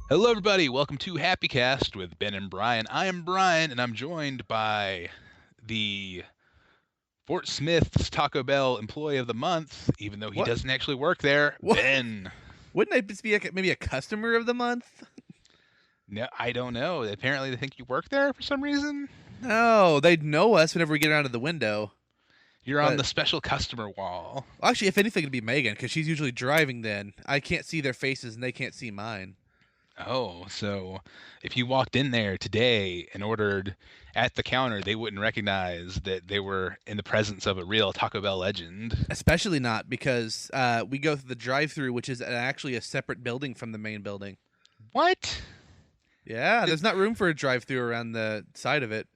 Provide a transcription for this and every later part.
Hello, everybody. Welcome to HappyCast with Ben and Brian. I am Brian, and I'm joined by the Fort Smith's Taco Bell Employee of the Month, even though he What? doesn't actually work there, What? Ben. Wouldn't I just be maybe a customer of the month? No, I don't know. Apparently, they think you work there for some reason. No, they'd know us whenever we get around to the window. You're on But the special customer wall. actually, if anything, it'd be Megan because she's usually driving. Then I can't see their faces and they can't see mine. Oh, so if you walked in there today and ordered at the counter, they wouldn't recognize that they were in the presence of a real Taco Bell legend. Especially not because we go through the drive-through, which is actually a separate building from the main building. What? Yeah, there's not room for a drive-through around the side of it.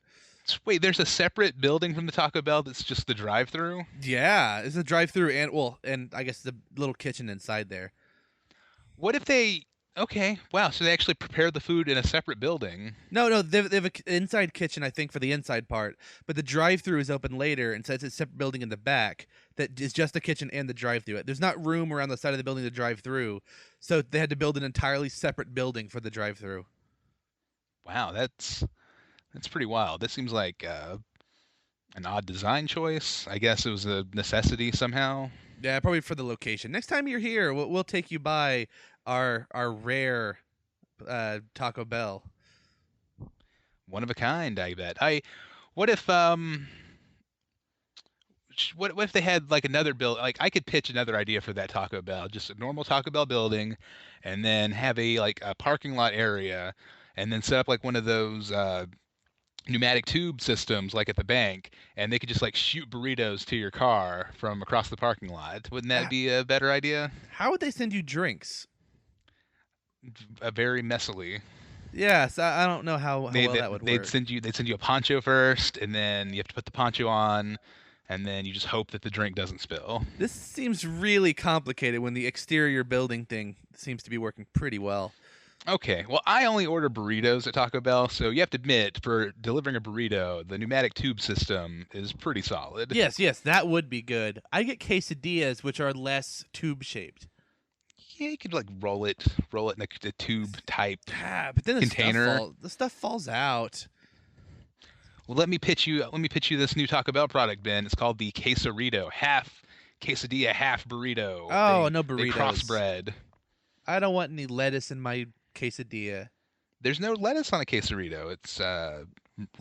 Wait, there's a separate building from the Taco Bell that's just the drive-through? Yeah, it's a drive-through and I guess the little kitchen inside there. What if they? Okay, wow. So they actually prepare the food in a separate building. No, they have an inside kitchen, I think, for the inside part, but the drive-through is open later, and so it's a separate building in the back that is just the kitchen and the drive-through. There's not room around the side of the building to drive through, so they had to build an entirely separate building for the drive-through. Wow, that's pretty wild. This seems like an odd design choice. I guess it was a necessity somehow. Yeah, probably for the location. Next time you're here, we'll take you by our rare Taco Bell. One of a kind, I bet. What if what if they had like another build? Like I could pitch another idea for that Taco Bell, just a normal Taco Bell building, and then have a parking lot area, and then set up like one of those pneumatic tube systems like at the bank, and they could just like shoot burritos to your car from across the parking lot. Wouldn't that Ah, be a better idea? how would they send you drinks? Very messily. Yes, I don't know how They, well they that would they'd work. send you a poncho first, and then you have to put the poncho on, and then you just hope that the drink doesn't spill. This seems really complicated when the exterior building thing seems to be working pretty well. Okay, well, I only order burritos at Taco Bell, so you have to admit, for delivering a burrito, the pneumatic tube system is pretty solid. Yes, that would be good. I get quesadillas, which are less tube shaped. Yeah, you could like roll it in a tube type But then container. the stuff falls out. Well, let me pitch you this new Taco Bell product, Ben. It's called the Quesarito, half quesadilla, half burrito. Oh, no They burritos. crossbred. I don't want any lettuce in my quesadilla. There's no lettuce on a quesarito. It's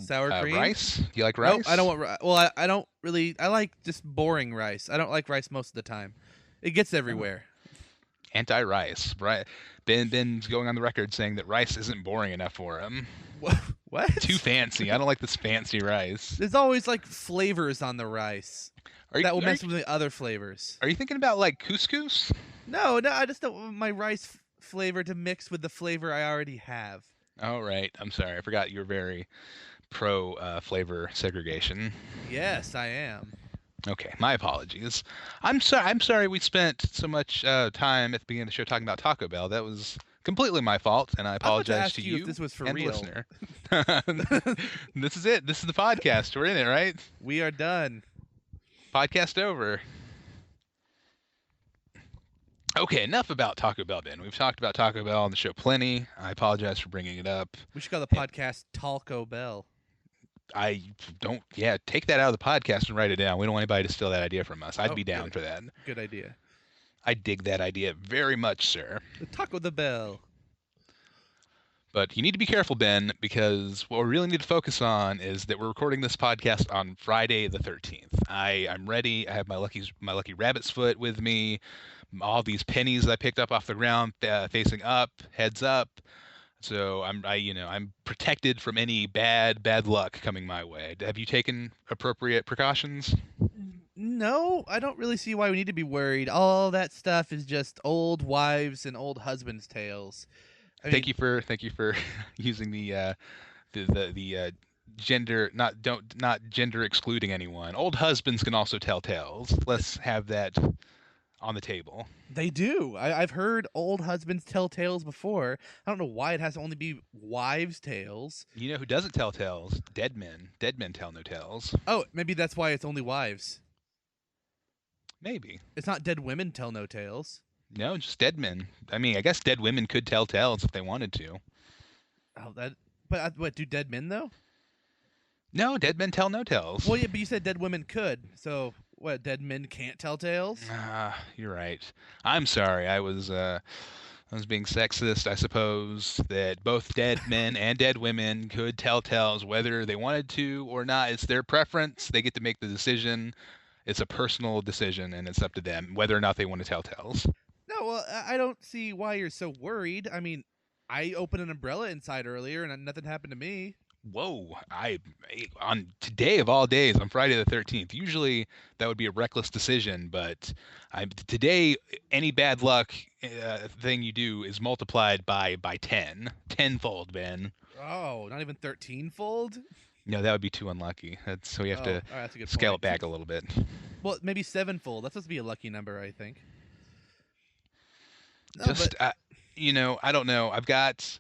Sour cream? rice. Do you like Nope, I don't rice? want. Well, I don't really. I like just boring rice. I don't like rice most of the time. It gets Oh. everywhere. Anti-rice. Right. Ben's going on the record saying that rice isn't boring enough for him. Too What? fancy. I don't like this fancy rice. There's always like flavors on the rice Are you that will are you, mess with the other flavors. are you thinking about like couscous? No, I just don't want my rice flavor to mix with the flavor I already have. Oh, right. I'm sorry. I forgot you were very pro flavor segregation. Yes, I am. Okay, my apologies. I'm sorry we spent so much time at the beginning of the show talking about Taco Bell. That was completely my fault, and I I was about to apologize to ask you if you this was for and the real. listener. This is it. This is the podcast. We're in it, right? We are done. Podcast over. Okay, enough about Taco Bell, Ben. We've talked about Taco Bell on the show plenty. I apologize for bringing it up. We should call the Hey, podcast Talco Bell. I don't. Yeah, take that out of the podcast and write it down. We don't want anybody to steal that idea from us. I'd Oh, be down for that. good idea. I dig that idea very much, sir. The Taco the Bell. But you need to be careful, Ben, because what we really need to focus on is that we're recording this podcast on Friday the 13th. I'm ready. I have my lucky rabbit's foot with me. All these pennies I picked up off the ground, facing up, heads up. So I'm protected from any bad luck coming my way. Have you taken appropriate precautions? No, I don't really see why we need to be worried. All that stuff is just old wives and old husbands' tales. I Thank mean, you for using the gender not gender excluding anyone. Old husbands can also tell tales. Let's have that on the table. they do. I've heard old husbands tell tales before. I don't know why it has to only be wives' tales. You know who doesn't tell tales? Dead men. Dead men tell no tales. Oh, maybe that's why it's only wives. Maybe. It's not dead women tell no tales. No, just dead men. I mean, I guess dead women could tell tales if they wanted to. Oh, but what do dead men though? No, dead men tell no tales. Well, yeah, but you said dead women could. So what? Dead men can't tell tales? You're right. I'm sorry. I was being sexist, I suppose, that both dead men and dead women could tell tales whether they wanted to or not. It's their preference. They get to make the decision. It's a personal decision, and it's up to them whether or not they want to tell tales. No, well, I don't see why you're so worried. I mean, I opened an umbrella inside earlier and nothing happened to me. Whoa! On today of all days, on Friday the 13th. Usually that would be a reckless decision, but today any bad luck thing you do is multiplied by 10fold, Ben. Oh, not even 13-fold? No, that would be too unlucky. So we have Oh, to all right, that's a good scale it point. back a little bit. Well, maybe 7-fold. That's supposed to be a lucky number, I think. No, but Just I don't know. I've got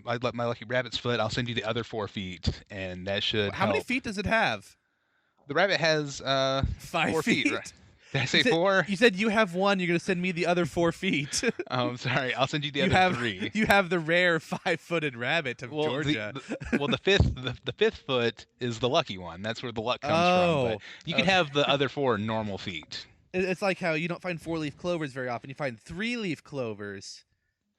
my lucky rabbit's foot. I'll send you the other 4 feet, and that should how many help. feet does it have? The rabbit has Five 4 feet, right? feet? Did I You say said, 4? you said you have one. You're gonna send me the other 4 feet. Oh, I'm sorry. I'll send you the you other have 3. you have the rare 5-footed rabbit of Well, Georgia. the fifth foot is the lucky one. That's where the luck comes from. But Oh, you can okay. have the other 4 normal feet, It's like how you don't find 4-leaf clovers very often. You find 3-leaf clovers,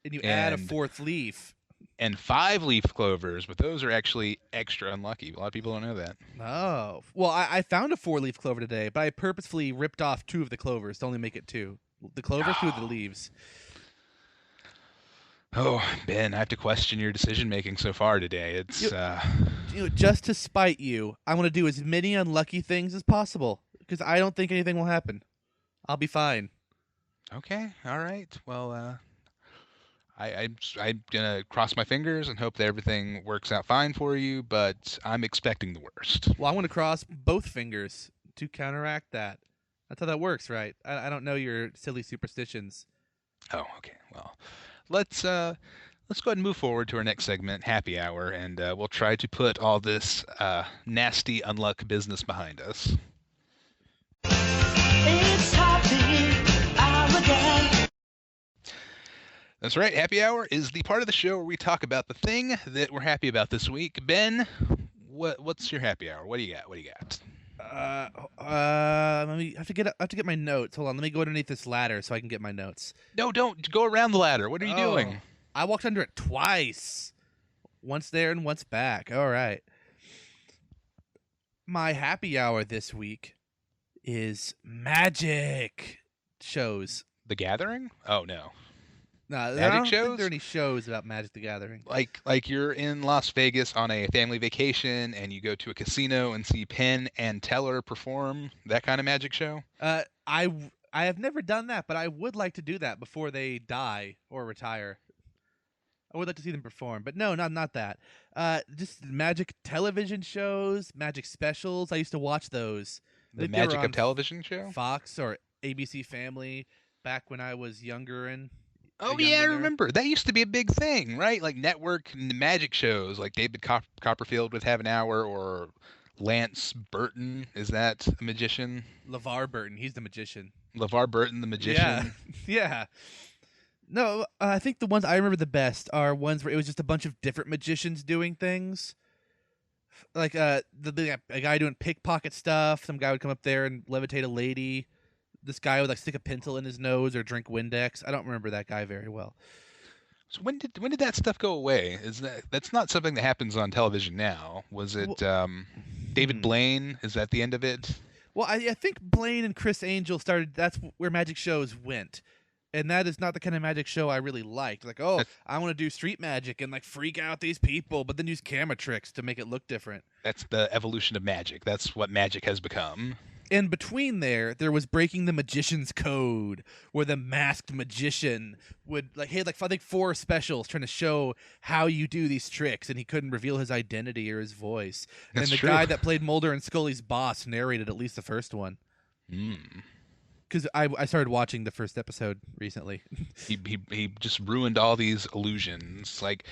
and you add a and 4th leaf. 5-leaf clovers, but those are actually extra unlucky. A lot of people don't know that. Oh, well, I found a 4-leaf clover today, but I purposefully ripped off 2 of the clovers to only make it 2. The clovers, 2 of the leaves. Oh, Ben, I have to question your decision making so far today. You, just to spite you, I want to do as many unlucky things as possible because I don't think anything will happen. I'll be fine. Okay. All right. Well, I'm gonna cross my fingers and hope that everything works out fine for you, but I'm expecting the worst. Well, I want to cross both fingers to counteract that. That's how that works, right? I don't know your silly superstitions. Oh, okay. Well, let's go ahead and move forward to our next segment, Happy Hour, and we'll try to put all this nasty unluck business behind us. It's happy hour again. That's right. Happy Hour is the part of the show where we talk about the thing that we're happy about this week. Ben, what's your happy hour? What do you got? What do you got? Let me I have to get my notes. Hold on, let me go underneath this ladder so I can get my notes. No, don't go around the ladder. What are you doing? I walked under it twice. Once there and once back. All right. My happy hour this week is magic shows. The Gathering? Oh no. No, I Magic don't think shows? there are any shows about Magic the Gathering. Like you're in Las Vegas on a family vacation and you go to a casino and see Penn and Teller perform, that kind of magic show? I have never done that, but I would like to do that before they die or retire. I would like to see them perform, but no, not that. Just magic television shows, magic specials. I used to watch those. I The think they were Magic on of Television show? Fox or ABC Family back when I was younger and a Oh yeah, I younginer. remember. That used to be a big thing, right? Like network magic shows, like David Copperfield would have an hour, or Lance Burton. Is that a magician? LeVar Burton, he's the magician. LeVar Burton, the Yeah, magician. yeah. No, I think the ones I remember the best are ones where it was just a bunch of different magicians doing things. Like a guy doing pickpocket stuff. Some guy would come up there and levitate a lady. This guy would like stick a pencil in his nose or drink Windex. I don't remember that guy very well. So when did that stuff go away? That's not something that happens on television now? Was it David Hmm. Blaine? Is that the end of it? Well, I think Blaine and Chris Angel started. That's where magic shows went, and that is not the kind of magic show I really liked. Like, oh, That, I want to do street magic and like freak out these people, but then use camera tricks to make it look different. that's the evolution of magic. That's what magic has become. In between there was Breaking the Magician's Code, where the masked magician would like he had like I think 4 specials trying to show how you do these tricks, and he couldn't reveal his identity or his voice. That's And the true. guy that played Mulder and Scully's boss narrated at least the first one. Mm. Because I started watching the first episode recently. He just ruined all these illusions. Like,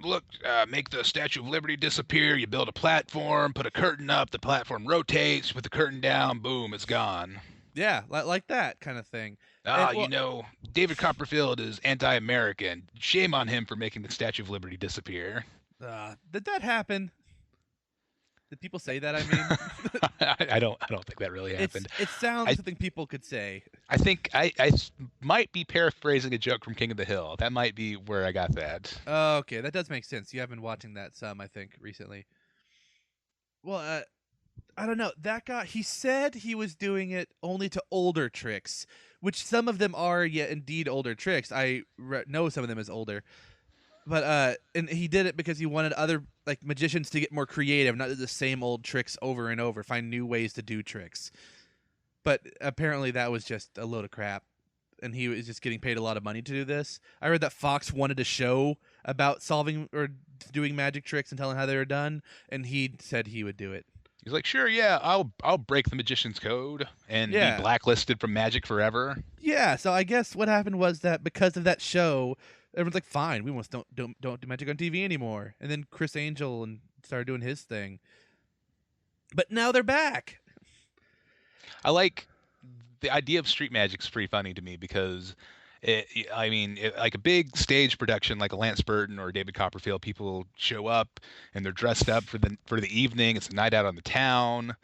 look, make the Statue of Liberty disappear. You build a platform, put a curtain up. The platform rotates. You put the curtain down. Boom, it's gone. Yeah, like that kind of thing. Ah, And well, David Copperfield is anti-American. Shame on him for making the Statue of Liberty disappear. did that happen? Did people say that? I mean, I don't think that really happened. it sounds I like something people could say. I think might be paraphrasing a joke from King of the Hill. That might be where I got that. Okay, that does make sense. You have been watching that some, I think, recently. Well, I don't know. That guy, he said he was doing it only to older tricks, which some of them are, yeah, indeed older tricks. I know some of them as older. But and he did it because he wanted other like magicians to get more creative, not do the same old tricks over and over, find new ways to do tricks. But apparently that was just a load of crap, and he was just getting paid a lot of money to do this. I read that Fox wanted a show about solving or doing magic tricks and telling how they were done, and he said he would do it. He's like, sure, yeah, I'll break the magician's code and be Yeah, blacklisted from magic forever. yeah. So I guess what happened was that because of that show, everyone's like, "Fine, we almost don't do magic on TV anymore." And then Chris Angel and started doing his thing, but now they're back. I like the idea of street magic's pretty funny to me because like a big stage production like a Lance Burton or David Copperfield, people show up and they're dressed up for the evening. It's a night out on the town.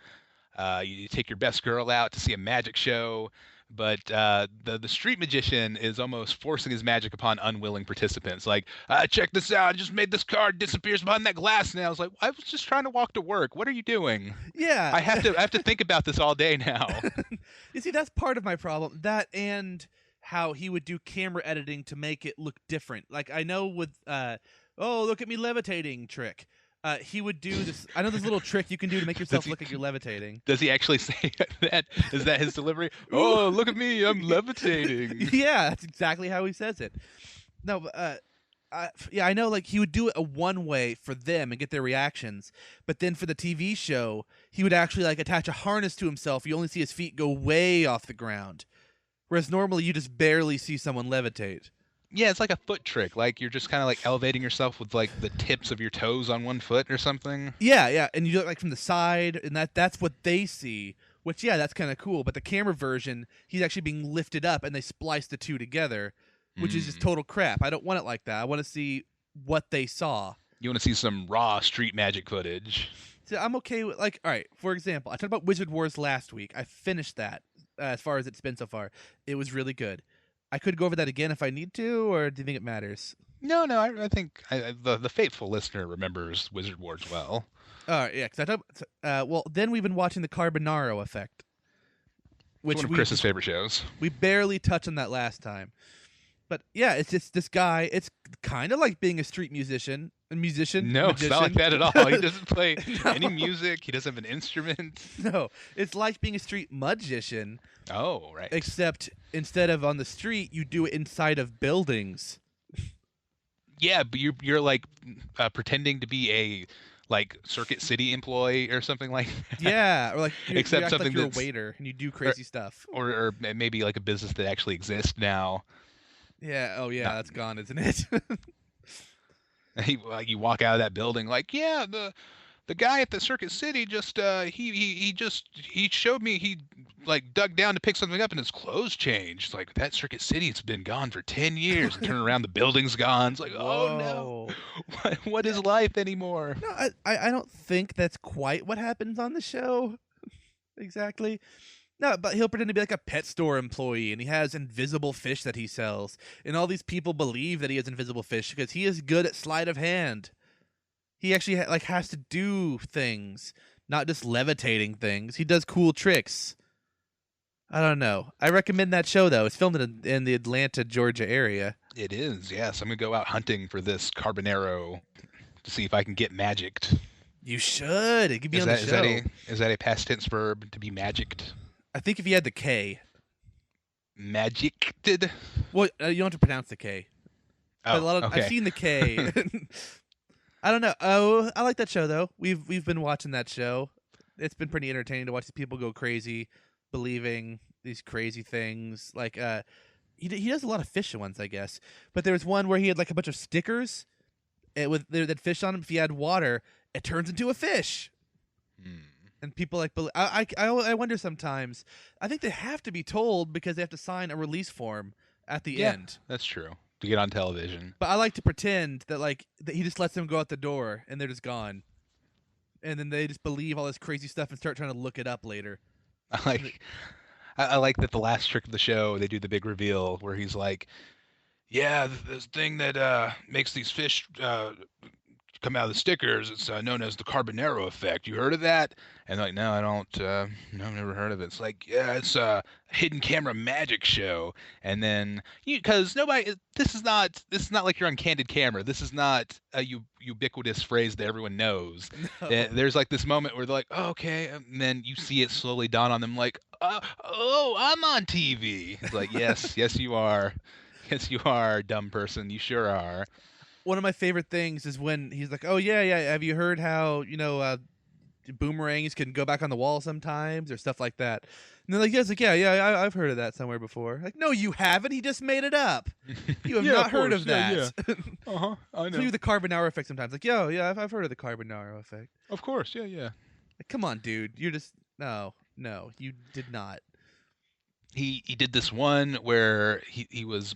You take your best girl out to see a magic show, but the street magician is almost forcing his magic upon unwilling participants. Like, check this out! I just made this card disappears behind that glass now. I was like, I was just trying to walk to work. What are you doing? Yeah, I have to think about this all day now. you see, that's part of my problem. That and how he would do camera editing to make it look different. Like I know with oh look at me levitating trick. He would do this. I know this little trick you can do to make yourself look like you're levitating. Does he actually say that? Is that his delivery? Oh, look at me! I'm levitating. Yeah, that's exactly how he says it. No, but, yeah, I know. Like he would do it a one way for them and get their reactions, but then for the TV show, he would actually like attach a harness to himself. You only see his feet go way off the ground, whereas normally you just barely see someone levitate. Yeah, it's like a foot trick. Like you're just kind of like elevating yourself with like the tips of your toes on one foot or something. Yeah, yeah, and you do it like from the side, and that's what they see. Which yeah, that's kind of cool. But the camera version, he's actually being lifted up, and they splice the two together, which is just Mm. total crap. I don't want it like that. I want to see what they saw. You want to see some raw street magic footage? So I'm okay with like, all right. For example, I talked about Wizard Wars last week. I finished that as far as it's been so far. It was really good. I could go over that again if I need to, or do you think it matters? No, no. I think the faithful listener remembers Wizard Wars well. All right, yeah. Because I talked. Well, then we've been watching the Carbonaro Effect, It's which one of Chris's favorite shows. we barely touched on that last time. But yeah, it's just this guy. It's kind of like being a street musician, No, it's not like that at all. He doesn't play No. any music. He doesn't have an instrument. No, it's like being a street magician, Oh, right. except instead of on the street, you do it inside of buildings. Yeah, but you're like pretending to be a like Circuit City employee or something like that. Yeah, or like you Except act something like you're a that's waiter and you do crazy stuff. or maybe like a business that actually exists now. Yeah. Oh yeah, Not, that's gone, isn't it? like you walk out of that building like, yeah, the guy at the Circuit City just he showed me he like dug down to pick something up and his clothes changed. It's like that Circuit City's been gone for 10 years. And turn around, the building's gone. It's like, oh no, Whoa. what is life anymore? No, I don't think that's quite what happens on the show. Exactly. No, but he'll pretend to be like a pet store employee, and he has invisible fish that he sells, and all these people believe that he has invisible fish because he is good at sleight of hand. He actually like has to do things, not just levitating things. He does cool tricks. I don't know. I recommend that show though. It's filmed in the Atlanta, Georgia area. It is, yes. I'm gonna go out hunting for this Carbonaro to see if I can get magicked. You should. It could be Is on the that show. is that a past tense verb to be magicked? I think if you had the K. Magicked? Well, you don't have to pronounce the K. But a lot of, okay. I've seen the K. I don't know. Oh, I like that show though. We've been watching that show. It's been pretty entertaining to watch these people go crazy, believing these crazy things. Like he does a lot of fish ones, I guess. But there was one where he had like a bunch of stickers, with that fish on them. If you add water, it turns into a fish. Hmm. And people like I wonder sometimes. I think they have to be told because they have to sign a release form at the Yeah, end. that's true. To get on television. But I like to pretend that that he just lets them go out the door and they're just gone, and then they just believe all this crazy stuff and start trying to look it up later. I And like I like that the last trick of the show they do the big reveal where he's like, "Yeah, this thing that makes these fish come out of the stickers. It's known as the Carbonaro effect. You heard of that?" And they're like, "No, I don't. No, I've never heard of it." It's like, "Yeah, it's a hidden camera magic show." And then, because nobody, this is not like you're on candid camera. This is not a ubiquitous phrase that everyone knows. no. There's like this moment where they're like, oh, "Okay," and then you see it slowly dawn on them, like, "Oh, I'm on TV." It's like, yes, yes, you are. Yes, you are, dumb person. You sure are. One of my favorite things is when he's like, "Oh yeah, yeah. Have you heard how boomerangs can go back on the wall sometimes or stuff like that?" And they're like, "Yes, like yeah, I've heard of that somewhere before." Like, no, you haven't. He just made it up. You have Yeah, of not heard course. of Yeah, yeah. that. Uh-huh. I So know. you the Carbonaro effect sometimes. Like, yo, yeah, I've heard of the Carbonaro effect. Of course. Yeah, yeah. Like, come on, dude. You're just no, you did not. He did this one where he was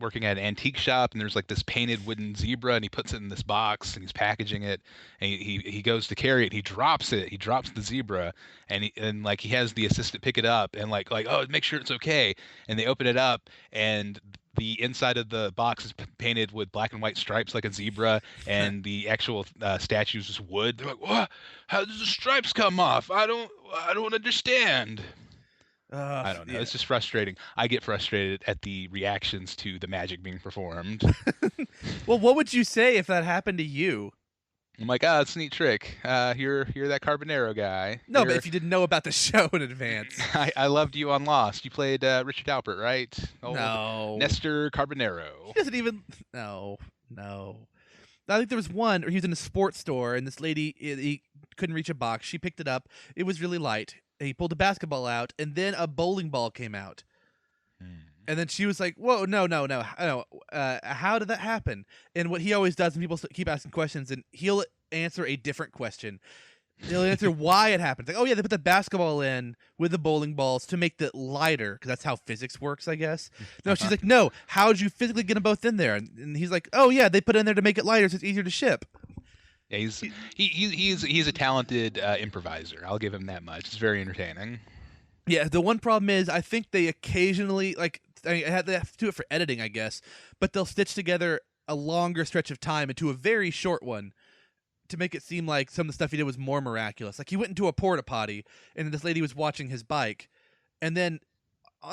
working at an antique shop and there's like this painted wooden zebra and he puts it in this box and he's packaging it and he goes to carry it, he drops it, he drops the zebra, and like he has the assistant pick it up and like, oh, make sure it's okay, and they open it up and the inside of the box is painted with black and white stripes like a zebra, and the actual statue is just wood. They're like, "What? How does the stripes come off? I don't understand." I don't know. Yeah. It's just frustrating. I get frustrated at the reactions to the magic being performed. Well, what would you say if that happened to you? I'm like, ah, it's a neat trick. You're that Carbonaro guy. No, but if you didn't know about the show in advance. I loved you on Lost. You played Richard Alpert, right? Old No. Nestor He Carbonaro. doesn't even. No, no. I think there was one where he was in a sports store and this lady he couldn't reach a box. She picked it up. It was really light. He pulled a basketball out, and then a bowling ball came out. Hmm. And then she was like, "Whoa, no, no, no, no! How did that happen?" And what he always does, and people keep asking questions, and he'll answer a different question. He'll answer why it happened. Like, oh yeah, they put the basketball in with the bowling balls to make it lighter because that's how physics works, I guess. No, she's Uh-huh. like, no. How did you physically get them both in there? And he's like, oh yeah, they put it in there to make it lighter so it's easier to ship. Yeah, he's a talented improviser. I'll give him that much. It's very entertaining. Yeah, the one problem is I think they occasionally they have to do it for editing, I guess, but they'll stitch together a longer stretch of time into a very short one to make it seem like some of the stuff he did was more miraculous. Like he went into a porta potty and this lady was watching his bike, and then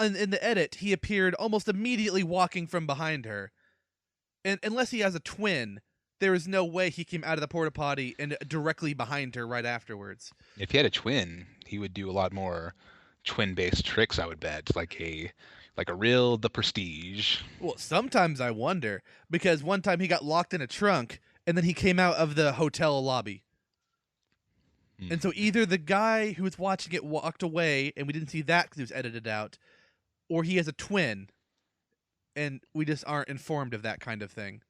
in the edit he appeared almost immediately walking from behind her. And unless he has a twin, there is no way he came out of the porta potty and directly behind her right afterwards. If he had a twin, he would do a lot more twin-based tricks, I would bet. Like a real The Prestige. Well, sometimes I wonder because one time he got locked in a trunk and then he came out of the hotel lobby. Hmm. And so either the guy who was watching it walked away and we didn't see that because it was edited out, or he has a twin and we just aren't informed of that kind of thing.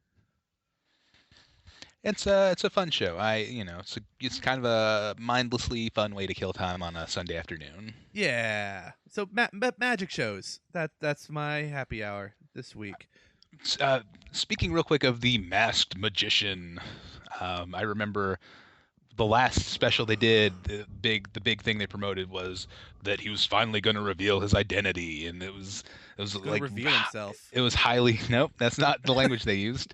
It's a fun show. It's kind of a mindlessly fun way to kill time on a Sunday afternoon. Yeah. So magic shows. That's my happy hour this week. Speaking real quick of the Masked Magician, I remember the last special they did. The big thing they promoted was that he was finally going to reveal his identity, and it was He's going to like reveal himself. it was highly nope, that's not the language they used.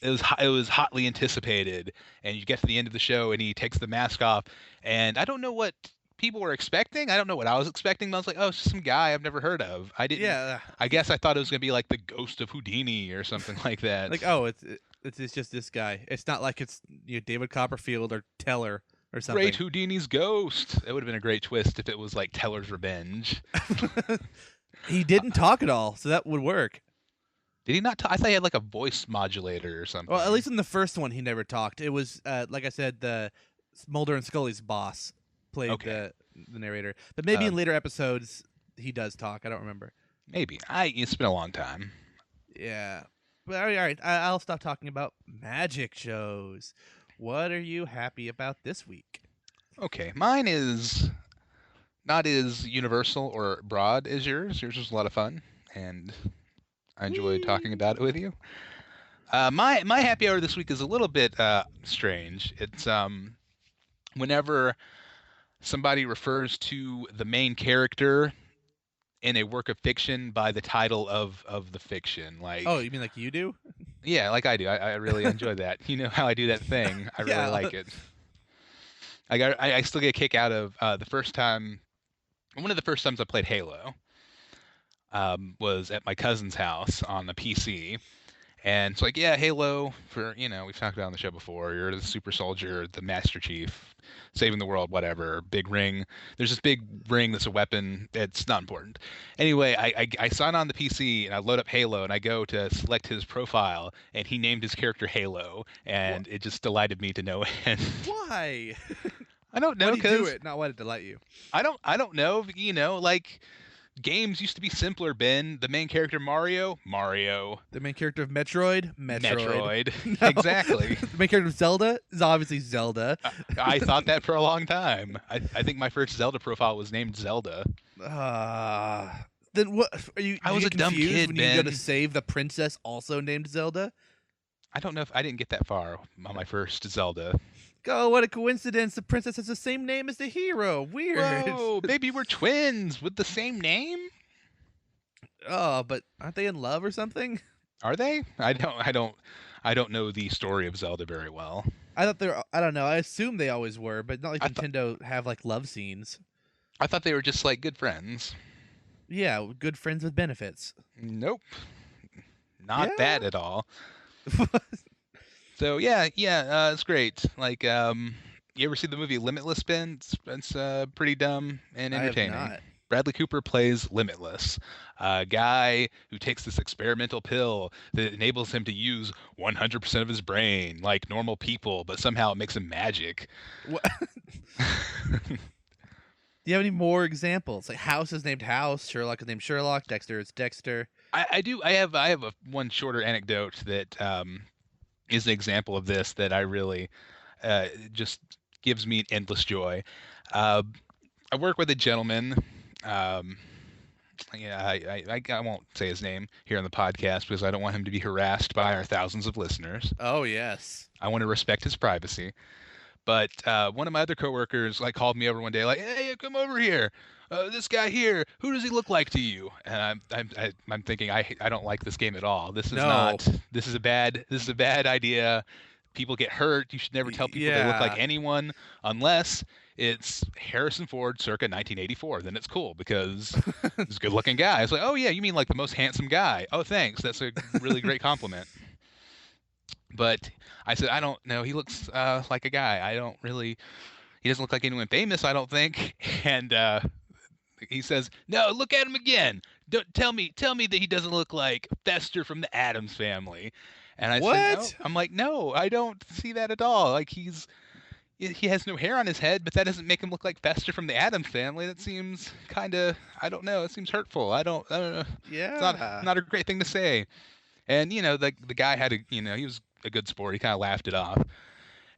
It was hotly anticipated, and you get to the end of the show and he takes the mask off, and I don't know what people were expecting. I don't know what I was expecting, but I was like, oh, it's just some guy I've never heard of. Yeah. I guess I thought it was gonna be like the ghost of Houdini or something like that. Like, oh, it's just this guy. It's not like it's David Copperfield or Teller or something. Great Houdini's ghost. It would have been a great twist if it was like Teller's Revenge. He didn't talk at all, so that would work. Did he not? I thought he had like a voice modulator or something. Well, at least in the first one, he never talked. It was like I said, the Mulder and Scully's boss played Okay. the narrator. But maybe in Um, later episodes, he does talk. I don't remember. Maybe. It's been a long time. Yeah. But all right. I'll stop talking about magic shows. What are you happy about this week? Okay, mine is not as universal or broad as yours. Yours was a lot of fun, and I enjoyed talking Whee! about it with you. My happy hour this week is a little bit strange. It's whenever somebody refers to the main character in a work of fiction by the title of the fiction. Oh, Like, you mean like you do? yeah, like I do. I really enjoy that. You know how I do that thing. I really Yeah. like it. I still get a kick out of the first time. One of the first times I played Halo was at my cousin's house on the PC. And it's like, yeah, Halo, for, we've talked about it on the show before. You're the super soldier, the Master Chief, saving the world, whatever. Big ring. There's this big ring that's a weapon. It's not important. Anyway, I sign on the PC and I load up Halo and I go to select his profile and he named his character Halo. What? And it just delighted me to no end. Why? I don't Why know, do you do because it? Not why did it delight you? I don't know, like games used to be simpler, Ben. The main character Mario, The main character of Metroid? Metroid. Metroid. No. Exactly. The main character of Zelda is obviously Zelda. I thought that for a long time. I think my first Zelda profile was named Zelda. Uh, then what are you? I Do you was a get dumb confused kid, when you go to Ben. save the princess also named Zelda? I don't know if I didn't get that far on my first Zelda. Oh, what a coincidence! The princess has the same name as the hero. Weird. Whoa, maybe we're twins with the same name? Oh, but aren't they in love or something? Are they? I don't know the story of Zelda very well. I thought they're. I don't know. I assume they always were, but not like I thought Nintendo have like love scenes. I thought they were just like good friends. Yeah, good friends with benefits. Nope, not Yeah. that at all. So yeah, it's great. Like, you ever see the movie Limitless, Ben? It's pretty dumb and I have entertaining. not. Bradley Cooper plays Limitless, a guy who takes this experimental pill that enables him to use 100% of his brain like normal people, but somehow it makes him magic. What? Do you have any more examples? Like House is named House, Sherlock is named Sherlock, Dexter is Dexter. I do. I have one shorter anecdote that is an example of this that I really just gives me endless joy. Uh, I work with a gentleman. Um, yeah, I won't say his name here on the podcast because I don't want him to be harassed by our thousands of listeners. Oh yes. I want to respect his privacy. But one of my other coworkers like called me over one day, like, "Hey, come over here. This guy here, who does he look like to you?" And I'm thinking, I don't like this game at all. This is No. not. This is a bad idea. People get hurt. You should never tell people they look like Yeah. anyone unless it's Harrison Ford circa 1984. Then it's cool because he's a good-looking guy. It's like, oh yeah, you mean like the most handsome guy? Oh, thanks. That's a really great compliment. But I said, I don't know. He looks like a guy. I don't really. He doesn't look like anyone famous, I don't think. And he says, "No, look at him again. Don't tell me that he doesn't look like Fester from the Addams Family." And I said, "No." What? I'm like, "No, I don't see that at all. Like he has no hair on his head, but that doesn't make him look like Fester from the Addams Family. That seems kind of, I don't know. It seems hurtful. I don't know. It's not Yeah. not a great thing to say." And the guy had he was a good sport. He kind of laughed it off.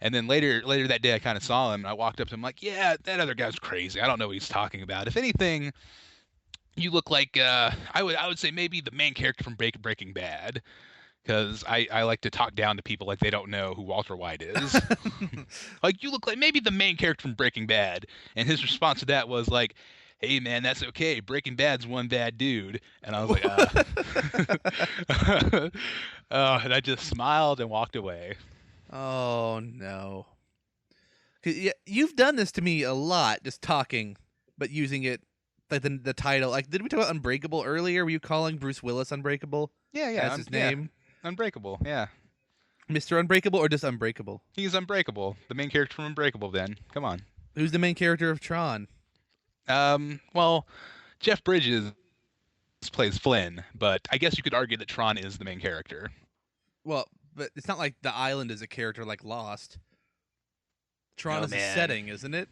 And then later that day, I kind of saw him, and I walked up to him like, "Yeah, that other guy's crazy. I don't know what he's talking about. If anything, you look like I would say maybe the main character from Breaking Bad, because I like to talk down to people like they don't know who Walter White is. Like you look like maybe the main character from Breaking Bad." And his response to that was like, "Hey man, that's okay. Breaking Bad's one bad dude." And I was like, and I just smiled and walked away. Oh no. 'Cause, yeah, you've done this to me a lot, just talking, but using it like the title. Like, did we talk about Unbreakable earlier? Were you calling Bruce Willis Unbreakable Yeah, as his name? Unbreakable. Yeah, Mr. Unbreakable or just Unbreakable? he's Unbreakable. The main character from Unbreakable. Then come on. Who's the main character of Tron? Well, Jeff Bridges plays Flynn, but I guess you could argue that Tron is the main character. Well, but it's not like the island is a character like Lost. Tron Oh is a man, setting, isn't it?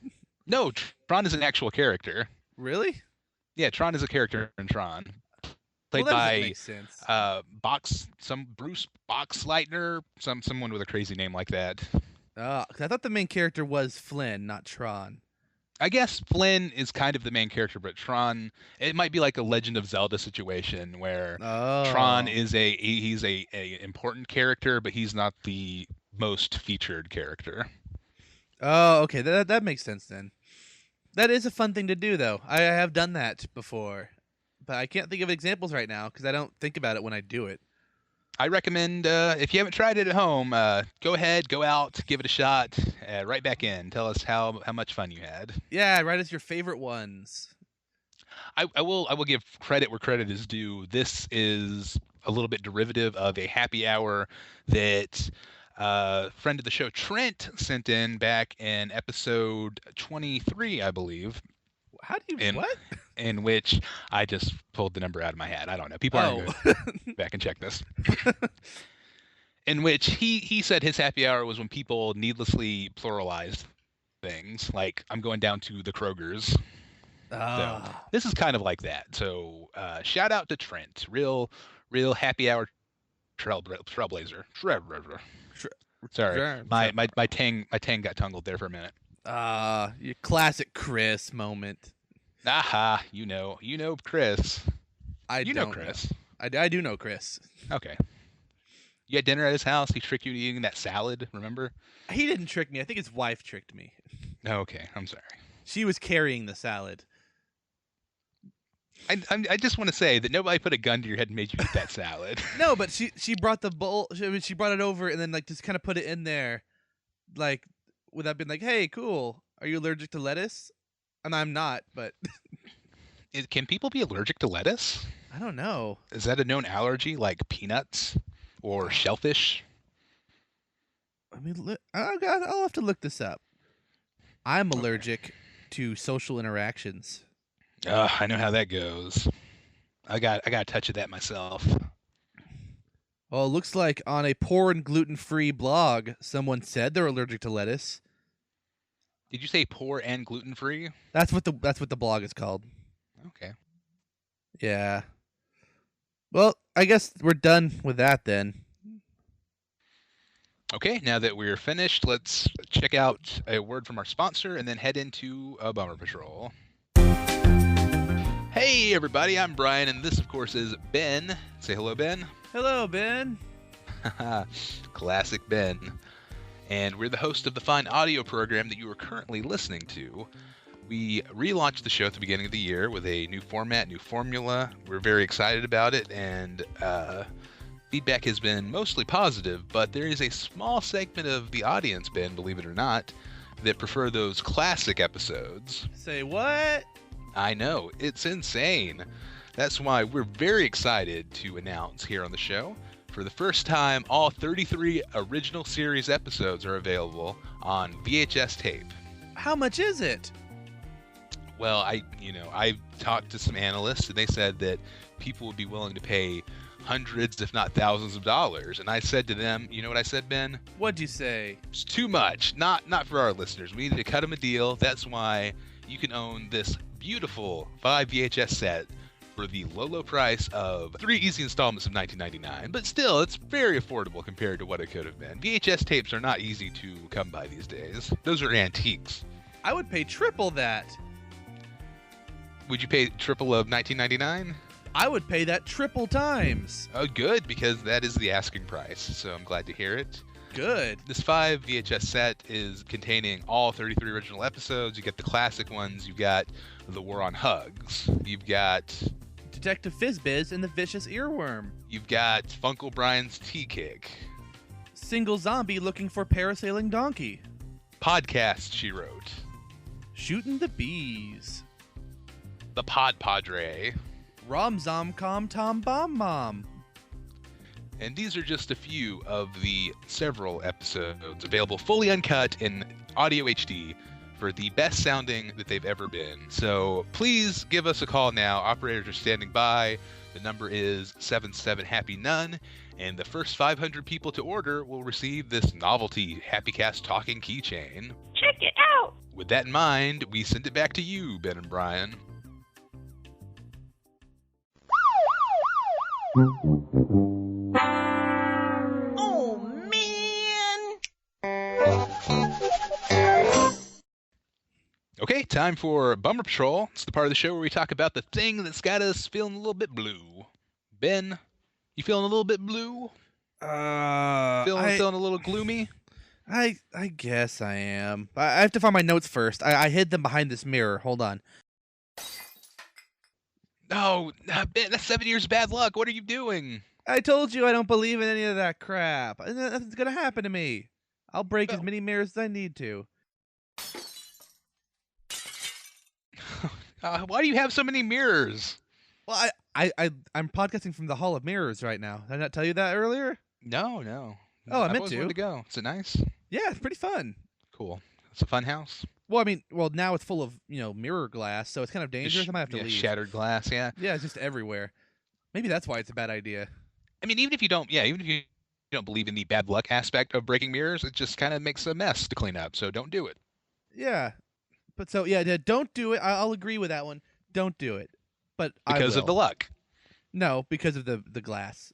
no, Tron is an actual character. Really? Yeah, Tron is a character in Tron, Well, played that doesn't by make sense. Bruce Boxleitner, someone with a crazy name like that. 'Cause I thought the main character was Flynn, not Tron. I guess Flynn is kind of the main character, but Tron, it might be like a Legend of Zelda situation where Tron Oh. is a important character, but he's not the most featured character. Oh, okay. That makes sense then. That is a fun thing to do, though. I have done that before, but I can't think of examples right now because I don't think about it when I do it. I recommend if you haven't tried it at home, go ahead, go out, give it a shot, right back in. Tell us how much fun you had. Yeah, write us your favorite ones. I will give credit where credit is due. This is a little bit derivative of a happy hour that friend of the show Trent sent in back in episode 23, I believe, How do you in what? in which I just pulled the number out of my hat. I don't know. People aren't Oh. going to back and check this. In which he said his happy hour was when people needlessly pluralized things, like I'm going down to the Kroger's. So Ah. this is kind of like that. So shout out to Trent, real happy hour trailblazer. Tr- Sorry, tr- my tang got tangled there for a minute. Your classic Chris moment. Aha, you know Chris. I You don't know Chris. I do know Chris. Okay. You had dinner at his house. He tricked you into eating that salad. Remember? He didn't trick me. I think his wife tricked me. Okay, I'm sorry. She was carrying the salad. I just want to say that nobody put a gun to your head and made you eat that salad. No, but she brought the bowl. She brought it over and then like just kind of put it in there, like without being like, "Hey, cool. Are you allergic to lettuce?" And I'm not, but Can people be allergic to lettuce? I don't know. Is that a known allergy, like peanuts or shellfish? I mean, I'll have to look this up. I'm Okay. allergic to social interactions. I know how that goes. I got a touch of that myself. Well, it looks like on a poor and gluten-free blog, someone said they're allergic to lettuce. Did you say poor and gluten free? That's what the blog is called. Okay. Yeah. Well, I guess we're done with that then. Okay, now that we're finished, let's check out a word from our sponsor and then head into a Bummer Patrol. Hey everybody, I'm Brian, and this of course is Ben. Say hello, Ben. Hello, Ben. Classic Ben. And we're the host of the fine audio program that you are currently listening to. We relaunched the show at the beginning of the year with a new format, new formula. We're very excited about it, and feedback has been mostly positive, but there is a small segment of the audience, Ben, believe it or not, that prefer those classic episodes. Say what? I know, it's insane. That's why we're very excited to announce here on the show, for the first time, all 33 original series episodes are available on VHS tape. How much is it? Well, I talked to some analysts, and they said that people would be willing to pay hundreds, if not thousands of dollars. And I said to them, you know what I said, Ben? What'd you say? It's too much. Not for our listeners. We needed to cut them a deal. That's why you can own this beautiful 5 VHS set for the low price of 3 easy installments of $19.99. But still, it's very affordable compared to what it could have been. VHS tapes are not easy to come by these days. Those are antiques. I would pay triple that. Would you pay triple of $19.99? I would pay that triple times. Oh, good, because that is the asking price. So I'm glad to hear it. Good. This 5 VHS set is containing all 33 original episodes. You get the classic ones. You've got The War on Hugs. You've got Detective Fizbiz and the Vicious Earworm. You've got Funkle Brian's Tea Kick. Single zombie looking for parasailing donkey. Podcast she wrote. Shooting the bees. The Pod Padre. Rom Zom Com Tom Bomb Mom. And these are just a few of the several episodes available fully uncut in audio HD for the best sounding that they've ever been. So please give us a call now. Operators are standing by. The number is 77-HAPPY-NONE. And the first 500 people to order will receive this novelty HappyCast talking keychain. Check it out! With that in mind, we send it back to you, Ben and Brian. Oh, man! time for Bummer Patrol. It's the part of the show where we talk about the thing that's got us feeling a little bit blue. Ben, you feeling a little bit blue? Feeling a little gloomy? I guess I am. I have to find my notes first. I hid them behind this mirror. Hold on. No, Ben, that's 7 years of bad luck. What are you doing? I told you I don't believe in any of that crap. And nothing's gonna happen to me. I'll break as many mirrors as I need to. Why do you have so many mirrors? Well, I'm podcasting from the Hall of Mirrors right now. Did I not tell you that earlier? No. Oh, I I've meant always to. wanted to go. Is it nice? Yeah, it's pretty fun. Cool. It's a fun house. Well, I mean, now it's full of mirror glass, so it's kind of dangerous. I might have to leave. Shattered glass. Yeah. Yeah, it's just everywhere. Maybe that's why it's a bad idea. I mean, even if you don't believe in the bad luck aspect of breaking mirrors, it just kind of makes a mess to clean up. So don't do it. Yeah, but don't do it. I'll agree with that one. Don't do it. But because of the luck. No, because of the glass.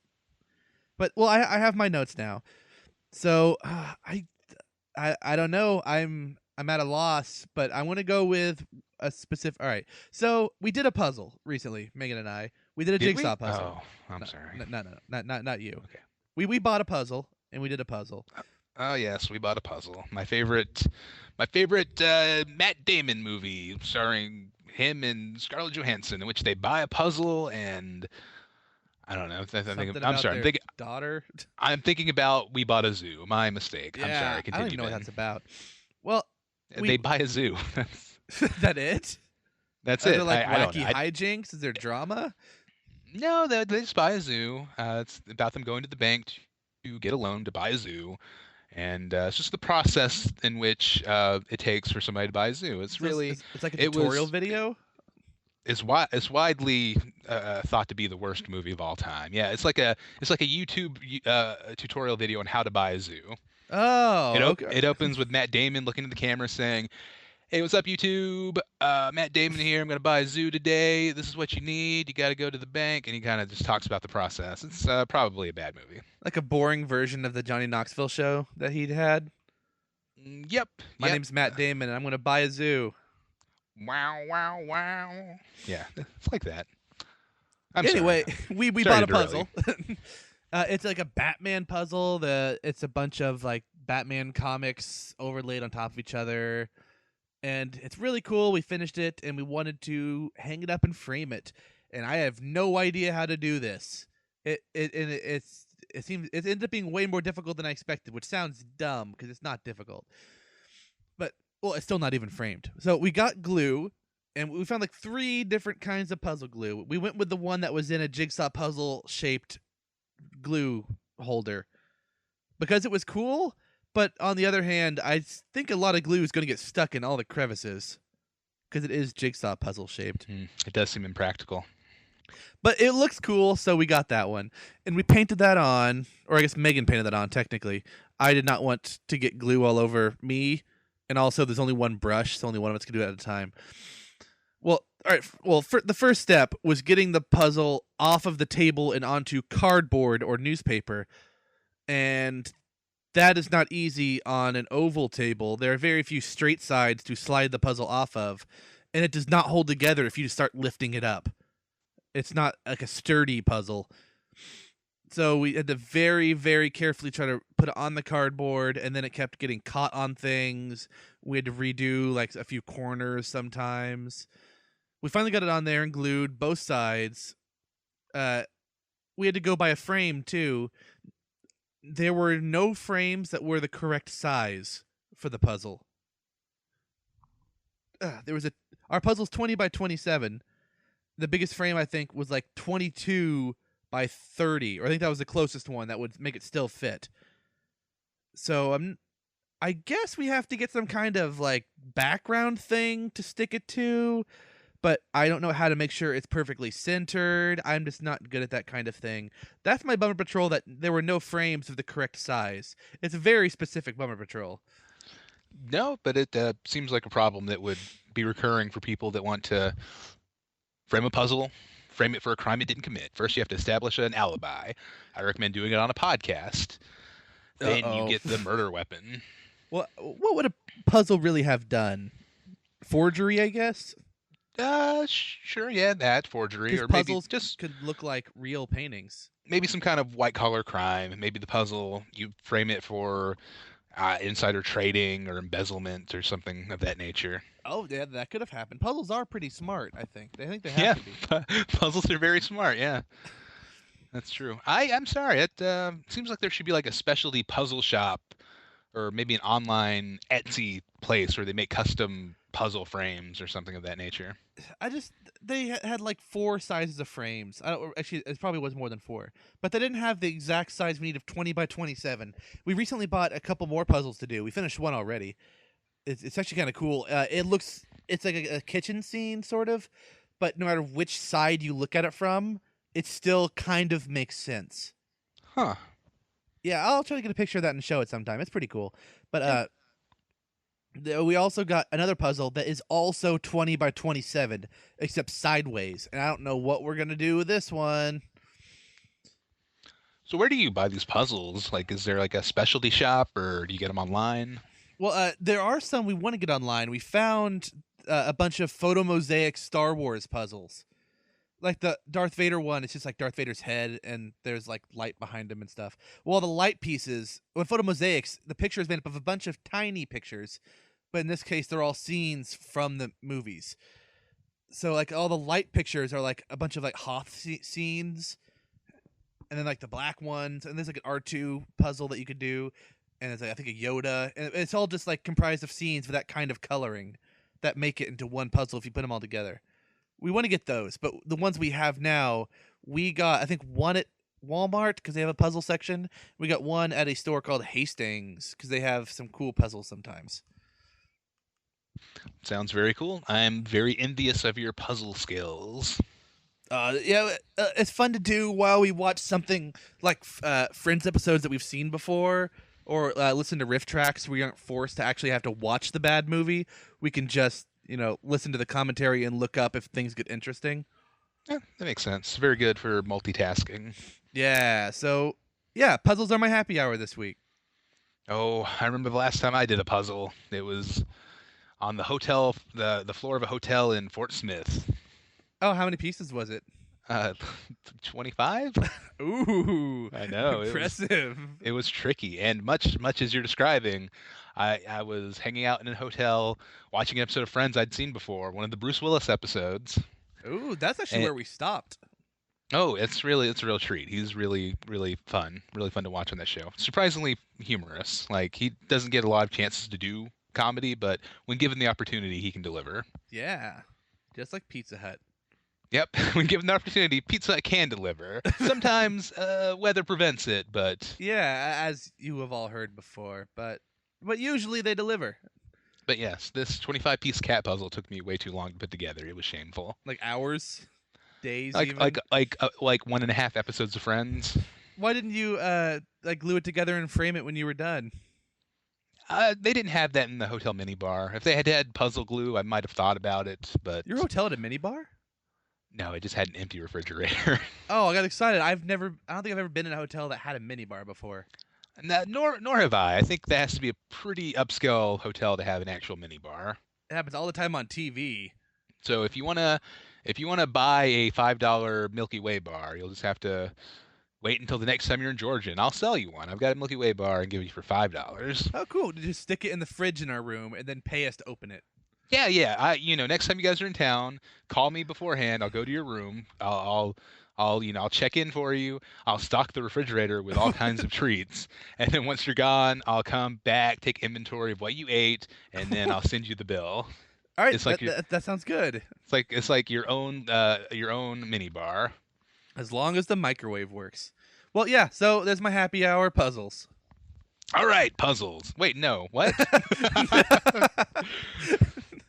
But I have my notes now. So I don't know. I'm at a loss, but I want to go with a specific. All right. So we did a puzzle recently, Megan and I. We did a jigsaw puzzle. Oh, I'm sorry. No, not you. Okay. We bought a puzzle and we did a puzzle. Oh yes, we bought a puzzle. My favorite Matt Damon movie, starring him and Scarlett Johansson, in which they buy a puzzle and I don't know. I'm sorry. Daughter. I'm thinking about We Bought a Zoo. My mistake. Yeah, I'm sorry. Continue. I don't even know what that's about. Well, they buy a zoo. That it? That's Are it. there like I wacky hijinks? Is there drama? No, they just buy a zoo. It's about them going to the bank to get a loan to buy a zoo, and it's just the process in which it takes for somebody to buy a zoo. It's really it's like a tutorial video. It's widely thought to be the worst movie of all time. Yeah, it's like a YouTube tutorial video on how to buy a zoo. Oh, okay. It opens with Matt Damon looking at the camera saying, "Hey, what's up, YouTube? Matt Damon here. I'm going to buy a zoo today. This is what you need. You got to go to the bank." And he kind of just talks about the process. It's probably a bad movie. Like a boring version of the Johnny Knoxville show that he'd had. Yep. My name's Matt Damon, and I'm going to buy a zoo. Wow. Yeah, it's like that. Anyway, we bought a puzzle. It's like a Batman puzzle. It's a bunch of like Batman comics overlaid on top of each other. And it's really cool. We finished it, and we wanted to hang it up and frame it. And I have no idea how to do this. It ended up being way more difficult than I expected, which sounds dumb because it's not difficult. But it's still not even framed. So we got glue, and we found like 3 different kinds of puzzle glue. We went with the one that was in a jigsaw puzzle shaped glue holder because it was cool. But on the other hand, I think a lot of glue is going to get stuck in all the crevices because it is jigsaw puzzle shaped. It does seem impractical. But it looks cool, so we got that one. And we painted that on, or I guess Megan painted that on, technically. I did not want to get glue all over me. And also, there's only one brush, so only one of us can do it at a time. Well, all right. Well, the first step was getting the puzzle off of the table and onto cardboard or newspaper. And that is not easy on an oval table. There are very few straight sides to slide the puzzle off of, and it does not hold together if you start lifting it up. It's not like a sturdy puzzle. So we had to very, very carefully try to put it on the cardboard, and then it kept getting caught on things. We had to redo like a few corners sometimes. We finally got it on there and glued both sides. We had to go by a frame too. There were no frames that were the correct size for the puzzle. Our puzzle's 20 by 27. The biggest frame I think was like 22 by 30, or I think that was the closest one that would make it still fit. So I guess we have to get some kind of like background thing to stick it to, but I don't know how to make sure it's perfectly centered. I'm just not good at that kind of thing. That's my Bummer Patrol, that there were no frames of the correct size. It's a very specific Bummer Patrol. No, but it seems like a problem that would be recurring for people that want to frame a puzzle, frame it for a crime it didn't commit. First, you have to establish an alibi. I recommend doing it on a podcast. Then you get the murder weapon. Well, what would a puzzle really have done forgery, I guess. Sure, yeah, that forgery, Because or maybe puzzles just could look like real paintings. maybe some kind of white collar crime. Maybe the puzzle you frame it for insider trading or embezzlement or something of that nature. Oh, yeah, that could have happened. Puzzles are pretty smart, I think. I think they have Yeah, to be. puzzles are very smart. Yeah, that's true. I'm sorry. It seems like there should be like a specialty puzzle shop or maybe an online Etsy place where they make custom puzzle frames or something of that nature. I just they had like 4 sizes of frames. I don't actually. It probably was more than 4, but they didn't have the exact size we need of 20 by 27. We recently bought a couple more puzzles to do. We finished one already. It's actually kind of cool. It's like a kitchen scene sort of, but no matter which side you look at it from, it still kind of makes sense. Huh. Yeah, I'll try to get a picture of that and show it sometime. It's pretty cool. But Yeah. we also got another puzzle that is also 20 by 27, except sideways. And I don't know what we're going to do with this one. So where do you buy these puzzles? Like, is there like a specialty shop, or do you get them online? Well, there are some we want to get online. We found a bunch of photo mosaic Star Wars puzzles. Like the Darth Vader one, it's just like Darth Vader's head, and there's like light behind him and stuff. Well, the light pieces, with photo mosaics, the picture is made up of a bunch of tiny pictures, but in this case, they're all scenes from the movies. So like all the light pictures are like a bunch of like scenes, and then like the black ones, and there's like an R2 puzzle that you could do, and it's like I think a Yoda, and it's all just like comprised of scenes with that kind of coloring that make it into one puzzle if you put them all together. We want to get those, but the ones we have now, we got I think one at Walmart because they have a puzzle section. We got one at a store called Hastings because they have some cool puzzles sometimes. Sounds very cool. I'm very envious of your puzzle skills. Yeah, it's fun to do while we watch something like Friends episodes that we've seen before, or listen to riff tracks. We aren't forced to actually have to watch the bad movie. We can just listen to the commentary and look up if things get interesting. Yeah, that makes sense. Very good for multitasking. Yeah, so yeah, puzzles are my happy hour this week. Oh, I remember the last time I did a puzzle. It was on the floor of a hotel in Fort Smith. Oh, how many pieces was it? Uh, 25? Ooh, I know. impressive. It was tricky, and much as you're describing, I was hanging out in a hotel watching an episode of Friends I'd seen before, one of the Bruce Willis episodes. Ooh, that's actually And where we stopped. oh, it's a real treat. He's really fun to watch on that show. Surprisingly humorous. Like he doesn't get a lot of chances to do comedy, but when given the opportunity, he can deliver. Yeah, just like Pizza Hut. Yep, when given the opportunity, Pizza Hut can deliver. Sometimes weather prevents it, but Yeah, as you have all heard before, but usually they deliver. yes, this 25-piece cat puzzle took me way too long to put together. It was shameful. Like hours, days, Like even. like 1.5 episodes of Friends. Why didn't you like glue it together and frame it when you were done? They didn't have that in the hotel minibar. If they had had puzzle glue, I might have thought about it, but Your hotel had a minibar? no, it just had an empty refrigerator. Oh, I got excited. I don't think I've ever been in a hotel that had a minibar before. Nor have I. I think that has to be a pretty upscale hotel to have an actual minibar. It happens all the time on TV. So if you wanna buy a $5 Milky Way bar, you'll just have to wait until the next time you're in Georgia, and I'll sell you one. I've got a Milky Way bar and give it you for $5. Oh, cool. Just stick it in the fridge in our room and then pay us to open it. Yeah. Next time you guys are in town, call me beforehand. I'll go to your room. I'll check in for you. I'll stock the refrigerator with all kinds of treats, and then once you're gone, I'll come back, take inventory of what you ate, and then I'll send you the bill. All right, It's like that sounds good. it's like your own mini bar. As long as the microwave works. Well, yeah, so there's my happy hour puzzles. All right, puzzles. Wait, no, what?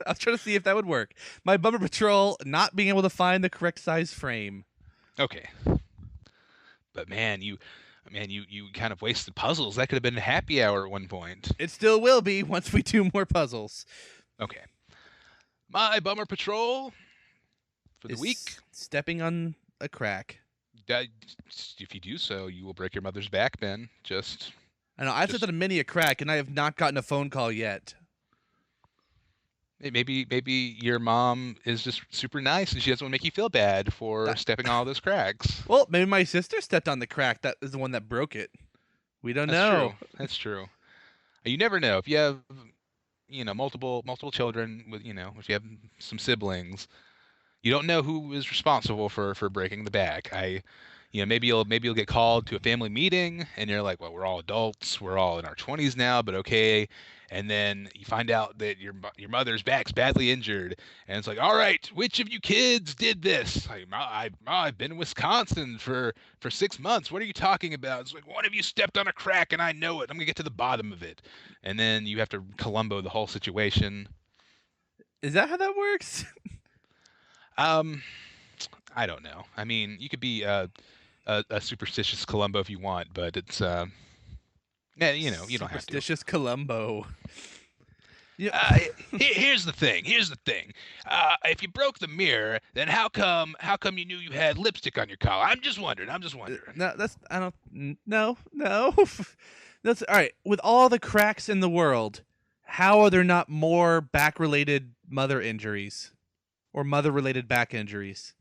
I was trying to see if that would work. My bumper patrol not being able to find the correct size frame. Okay, but you kind of wasted puzzles. That could have been a happy hour at one point. It still will be once we do more puzzles. Okay, my bummer patrol for the Is week. stepping on a crack. If you do so, you will break your mother's back, Ben. Just I know I've stepped on a mini a crack, and I have not gotten a phone call yet. Maybe your mom is just super nice and she doesn't want to make you feel bad for That, stepping on all those cracks. well, maybe my sister stepped on the crack. That is the one that broke it. We don't That's true. know. That's true. You never know if you have multiple children with if you have some siblings. You don't know who is responsible for breaking the back. Maybe you'll get called to a family meeting and you're like, well, we're all adults, we're all in our 20s now, but okay. And then you find out that your mother's back's badly injured, and it's like, all right, which of you kids did this? Like, I've been in Wisconsin for 6 months. What are you talking about? It's like, one of you stepped on a crack, and I know it. I'm gonna get to the bottom of it. And then you have to Columbo the whole situation. Is that how that works? Um, I don't know. I mean, you could be a superstitious Columbo if you want, but it's yeah, you don't have to. Superstitious Columbo. Yeah. Here's the thing. Here's the thing. If you broke the mirror, then how come you knew you had lipstick on your collar? I'm just wondering. I'm just wondering. No, that's I don't. No, no. That's all right. With all the cracks in the world, how are there not more back-related mother injuries or mother-related back injuries?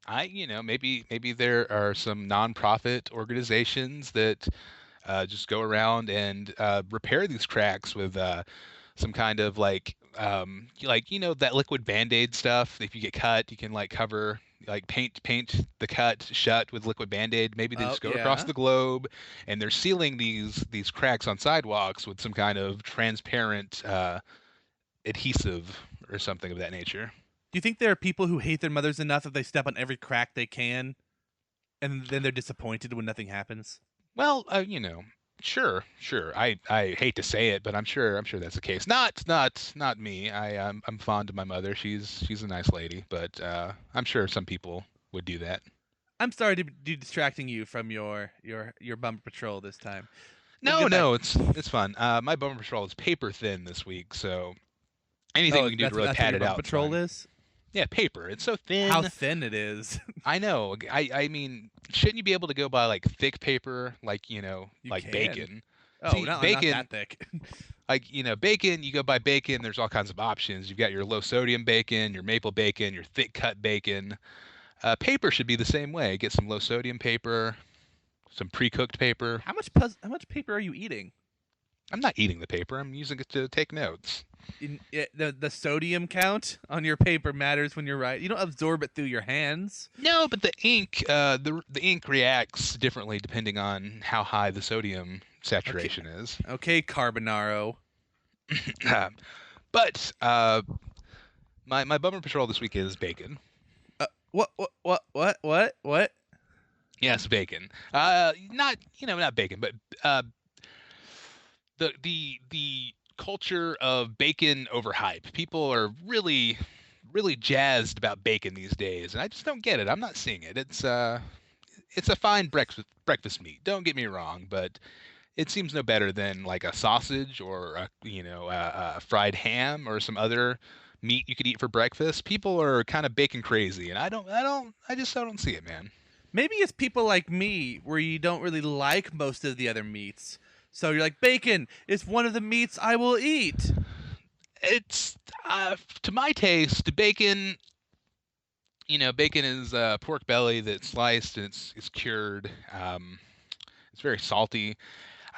Maybe there are some nonprofit organizations that just go around and repair these cracks with some kind of like that liquid Band-Aid stuff. If you get cut, you can like cover like paint the cut shut with liquid Band-Aid. Maybe they Oh just go across yeah. the globe and they're sealing these cracks on sidewalks with some kind of transparent adhesive or something of that nature. Do you think there are people who hate their mothers enough that they step on every crack they can, and then they're disappointed when nothing happens? Well, sure. I hate to say it, but I'm sure that's the case. Not me. I'm fond of my mother. She's a nice lady, but I'm sure some people would do that. I'm sorry to be distracting you from your bumper patrol this time. We'll No, get back. no, it's fun. My bumper patrol is paper thin this week, so anything Oh, we can do to really that's what pad your it bumper out is patrol fine. is. Yeah, paper. It's so How thin. thin it is. I know. I mean, shouldn't you be able to go buy like thick paper, like You like can. bacon? Oh, See, not bacon that thick. like bacon, you go buy bacon, there's all kinds of options. You've got your low sodium bacon, your maple bacon, your thick cut bacon. Paper should be the same way. Get some low sodium paper, some pre-cooked paper. How much paper are you eating? I'm not eating the paper, I'm using it to take notes. The sodium count on your paper matters when you're right. You don't absorb it through your hands. No, but the ink the ink reacts differently depending on how high the sodium Okay, saturation is. okay, Carbonaro. But my bummer patrol this week is bacon. What? Yes, bacon. Not bacon, but the culture of bacon overhype. People are really jazzed about bacon these days, and I just don't get it. I'm not seeing it. It's a fine breakfast meat. Don't get me wrong, but it seems no better than like a sausage or a fried ham or some other meat you could eat for breakfast. People are kind of bacon crazy, and I don't see it, man. Maybe it's people like me where you don't really like most of the other meats. So you're like, bacon is one of the meats I will eat. It's to my taste, bacon. Bacon is pork belly that's sliced and it's cured. It's very salty.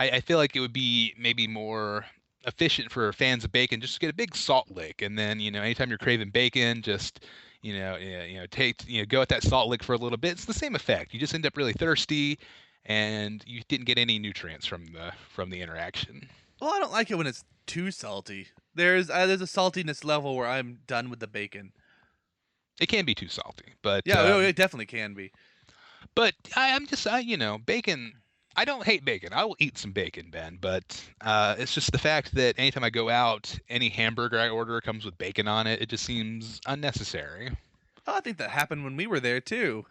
I feel like it would be maybe more efficient for fans of bacon just to get a big salt lick, and then anytime you're craving bacon, just take go at that salt lick for a little bit. It's the same effect. You just end up really thirsty, and you didn't get any nutrients from the interaction. Well, I don't like it when it's too salty. There's a saltiness level where I'm done with the bacon. It can be too salty, but Yeah, it definitely can be. I'm just bacon. I don't hate bacon. I will eat some bacon, Ben, but it's just the fact that anytime I go out, any hamburger I order comes with bacon on it. It just seems unnecessary. Oh, I think that happened when we were there too.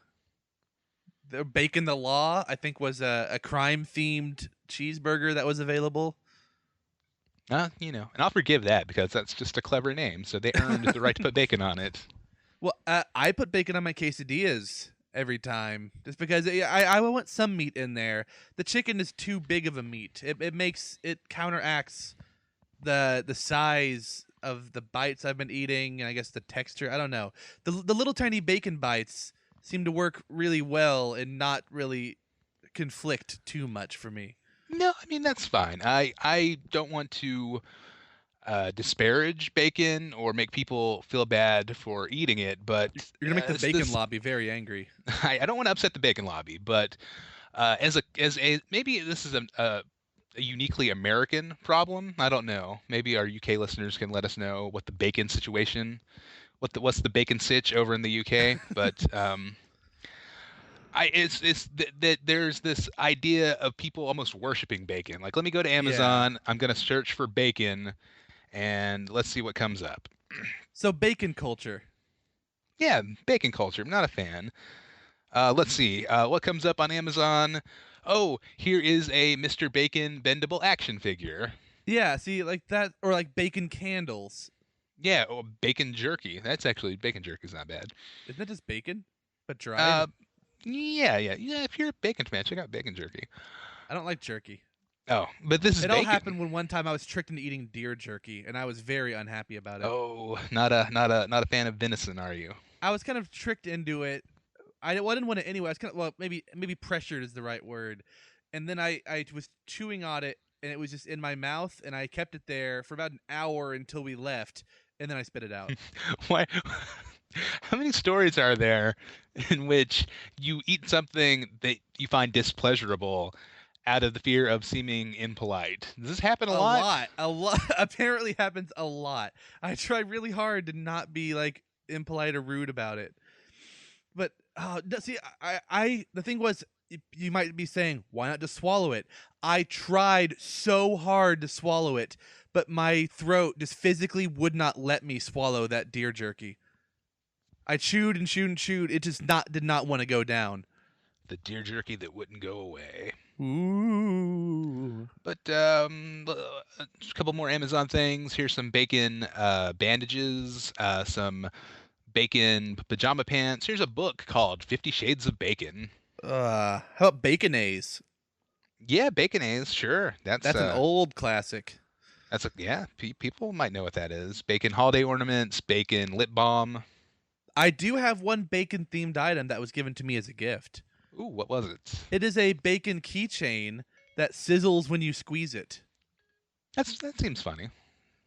The Bacon the Law, I think, was a crime themed cheeseburger that was available. And I'll forgive that because that's just a clever name. So they earned the right to put bacon on it. Well, I put bacon on my quesadillas every time just because I want some meat in there. The chicken is too big of a meat. It counteracts the size of the bites I've been eating, and I guess the texture. I don't know. The little tiny bacon bites seem to work really well and not really conflict too much for me. No, I mean that's fine. I don't want to disparage bacon or make people feel bad for eating it, but You're gonna make the bacon this lobby very angry. I don't want to upset the bacon lobby, but as a maybe this is a uniquely American problem. I don't know. Maybe our UK listeners can let us know what the bacon situation, what's the bacon sitch over in the UK. But that there's this idea of people almost worshiping bacon. Like, let me go to Yeah. Amazon. I'm gonna search for bacon, and let's see what comes up. So bacon culture. Yeah, bacon culture. I'm not a fan. Let's see. What comes up on Amazon? Oh, here is a Mr. Bacon bendable action figure. Yeah, see, like that, or like bacon candles. Yeah, oh, bacon jerky. That's actually bacon jerky is not bad. Isn't that just bacon, but dried? Uh, yeah. If you're a bacon fan, check out bacon jerky. I don't like jerky. Oh, but this is It all bacon. happened when one time I was tricked into eating deer jerky, and I was very unhappy about it. Oh, not a fan of venison, are you? I was kind of tricked into it. Well, I didn't want it anyway. I was kind of, well, maybe pressured is the right word. And then I was chewing on it, and it was just in my mouth, and I kept it there for about an hour until we left, and then I spit it out. Why? How many stories are there in which you eat something that you find displeasurable out of the fear of seeming impolite? Does this happen a A lot? lot, a lot. Apparently happens a lot. I try really hard to not be like impolite or rude about it. But see, the thing was, you might be saying, why not just swallow it? I tried so hard to swallow it, but my throat just physically would not let me swallow that deer jerky. I chewed and chewed and chewed. It just not did not want to go down. The deer jerky that wouldn't go away. Ooh. But a couple more Amazon things. Here's some bacon bandages, some bacon pajama pants. Here's a book called 50 Shades of Bacon. How about baconaise? Yeah, Baconaise, sure. That's an old classic. That's a yeah. People might know what that is. Bacon holiday ornaments, bacon lip balm. I do have one bacon themed item that was given to me as a gift. Ooh, what was it? It is a bacon keychain that sizzles when you squeeze it. That seems funny.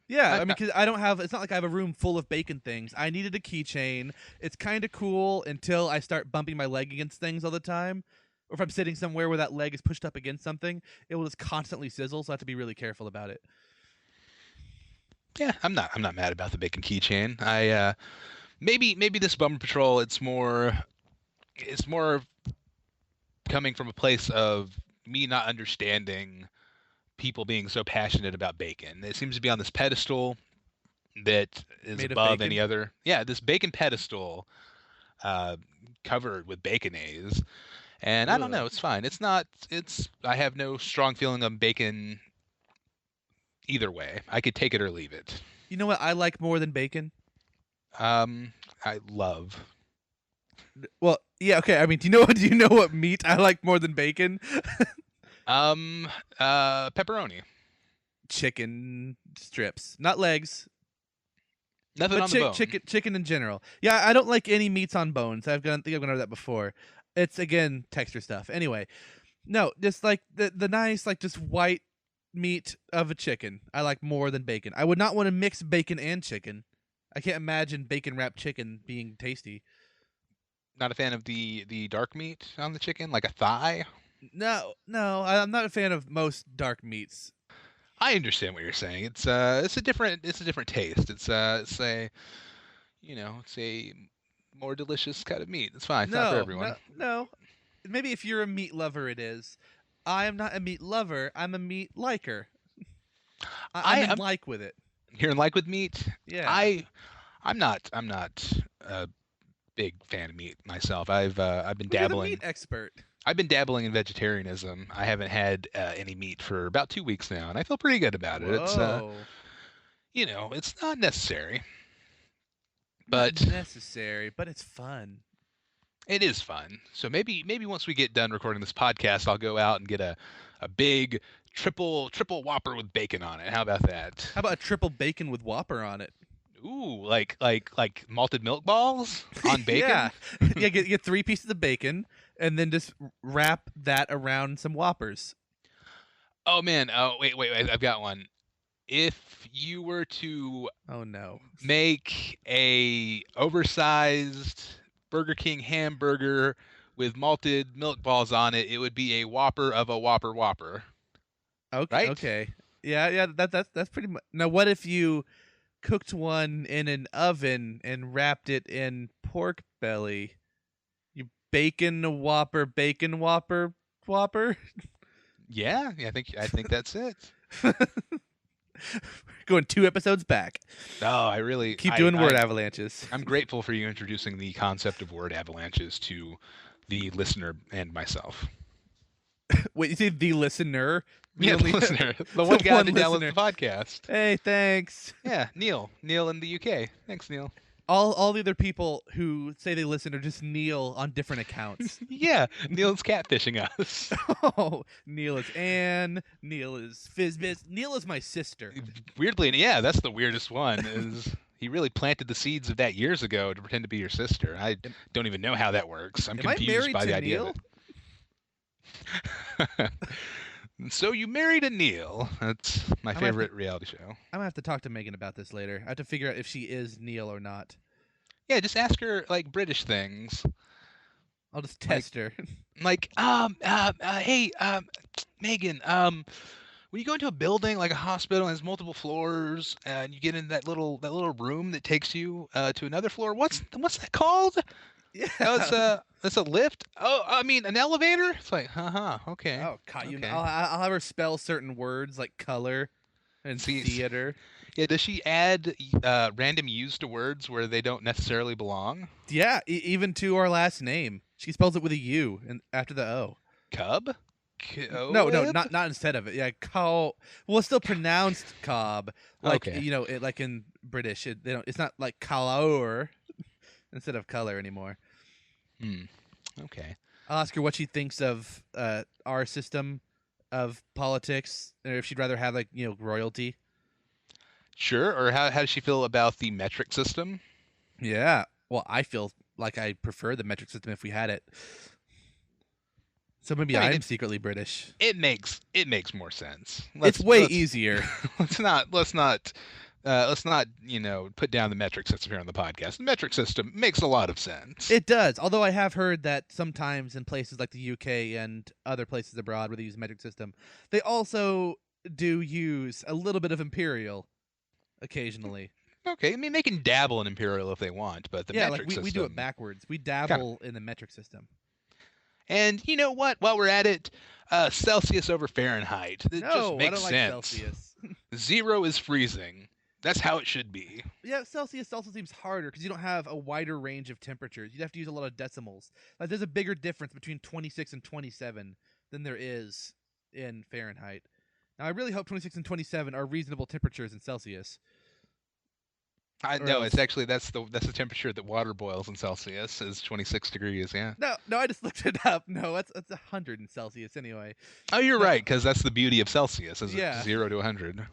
Yeah, I I, mean, because I don't have. It's not like I have a room full of bacon things. I needed a keychain. It's kind of cool until I start bumping my leg against things all the time, or if I'm sitting somewhere where that leg is pushed up against something, it will just constantly sizzle. So I have to be really careful about it. yeah, I'm not mad about the bacon keychain. Maybe this bumper patrol. It's more coming from a place of me not understanding people being so passionate about bacon. It seems to be on this pedestal that is Made of above bacon. any other. Yeah, this bacon pedestal, uh, covered with baconaise. And I don't Ugh. know. It's fine. It's not. It's. I have no strong feeling of bacon either way. I could take it or leave it. You know what I like more than bacon? Um, I love. Well, yeah, okay. I mean, do you know what? Do you know what meat I like more than bacon? Um, pepperoni. Chicken strips, not legs, Nothing but on the bone. chicken in general. Yeah, I don't like any meats on bones. Think I've gone over that before. It's again texture stuff. Anyway, no, just like the nice like just white meat of a chicken. I like more than bacon. I would not want to mix bacon and chicken. I can't imagine bacon wrapped chicken being tasty. Not a fan of the dark meat on the chicken, like a thigh. No, no, I'm not a fan of most dark meats. I understand what you're saying. It's a different taste. It's a more delicious cut of meat. It's fine. It's not for No, no, everyone. no. Maybe if you're a meat lover, it is. I am not a meat lover. I'm a meat liker. I'm in I'm like with it. here in like with meat. Yeah. I'm not a big fan of meat myself. I've been Well, you're the meat dabbling. expert. I've been dabbling in vegetarianism. I haven't had any meat for about 2 weeks now, and I feel pretty good about it. Whoa. It's not necessary, Not but necessary, but it's fun. It is fun. So maybe once we get done recording this podcast, I'll go out and get a big triple Whopper with bacon on it. How about that? How about a triple bacon with Whopper on it? Ooh, like malted milk balls on Yeah, bacon. yeah. Get 3 pieces of bacon and then just wrap that around some Whoppers. Oh man. Oh wait. I've got one. If you were to Oh no. make a oversized Burger King hamburger with malted milk balls on it, it would be a Whopper of a Whopper Whopper, Okay. right? Okay. Yeah. Yeah. That's pretty much. Now, what if you cooked one in an oven and wrapped it in pork belly? You bacon Whopper Whopper. Yeah, I think that's it. Going 2 episodes back. Oh, I really Keep doing word avalanches. I'm grateful for you introducing the concept of word avalanches to the listener and myself. Wait, you say the listener? Yeah, the listener, the one guy that downloads the podcast. Hey, thanks. Yeah, Neil in the UK. Thanks, Neil. All the other people who say they listen are just Neil on different accounts. Yeah, Neil's catfishing us. Oh, Neil is Anne. Neil is Fizbiz. Neil is my sister. Weirdly, yeah, that's the weirdest one. Is he really planted the seeds of that years ago to pretend to be your sister? I Am, don't even know how that works. I'm am I confused married by to the idea Neil? of it. So you married a Neil. That's my favorite reality show. I'm gonna have to talk to Megan about this later. I have to figure out if she is Neil or not. Yeah, just ask her like British things. I'll just Like test her. hey, Megan, when you go into a building like a hospital and has multiple floors, and you get in that little room that takes you to another floor, what's that called? Oh, Yeah. it's a lift. Oh, I mean an elevator. It's like, okay, Oh, God, okay. I'll have her spell certain words like color and See, theater. yeah. Does she add random U's to words where they don't necessarily belong? Yeah, even to our last name. She spells it with a U and after the O. Cub? No, Coeb? not instead of it. Yeah, cow. Well, it's still pronounced cob, like Okay. like in British. They don't. It's not like color instead of color anymore. Hmm. Okay. I'll ask her what she thinks of our system of politics, or if she'd rather have like royalty. Sure. Or how does she feel about the metric system? Yeah. Well, I feel like I prefer the metric system if we had it. So maybe I mean, I'm secretly British. it makes more sense. It's way easier. Let's not put down the metric system here on the podcast. The metric system makes a lot of sense. It does. Although I have heard that sometimes in places like the UK and other places abroad where they use the metric system, they also do use a little bit of imperial occasionally. Okay, I mean they can dabble in imperial if they want, but the Yeah, like metric system we do it backwards. We kind of. dabble in the metric system. And you know what? While we're at it, Celsius over Fahrenheit. It just No, I makes don't like sense. Celsius. 0 is freezing. That's how it should be. Yeah, Celsius also seems harder because you don't have a wider range of temperatures. You'd have to use a lot of decimals. Like there's a bigger difference between 26 and 27 than there is in Fahrenheit. Now I really hope 26 and 27 are reasonable temperatures in Celsius. I Or know else it's actually that's the temperature that water boils in Celsius is 26 degrees. Yeah. no, I just looked it up. No, that's 100 in Celsius anyway. Oh, you're No, right, because that's the beauty of Celsius, is yeah. it's 0 to 100.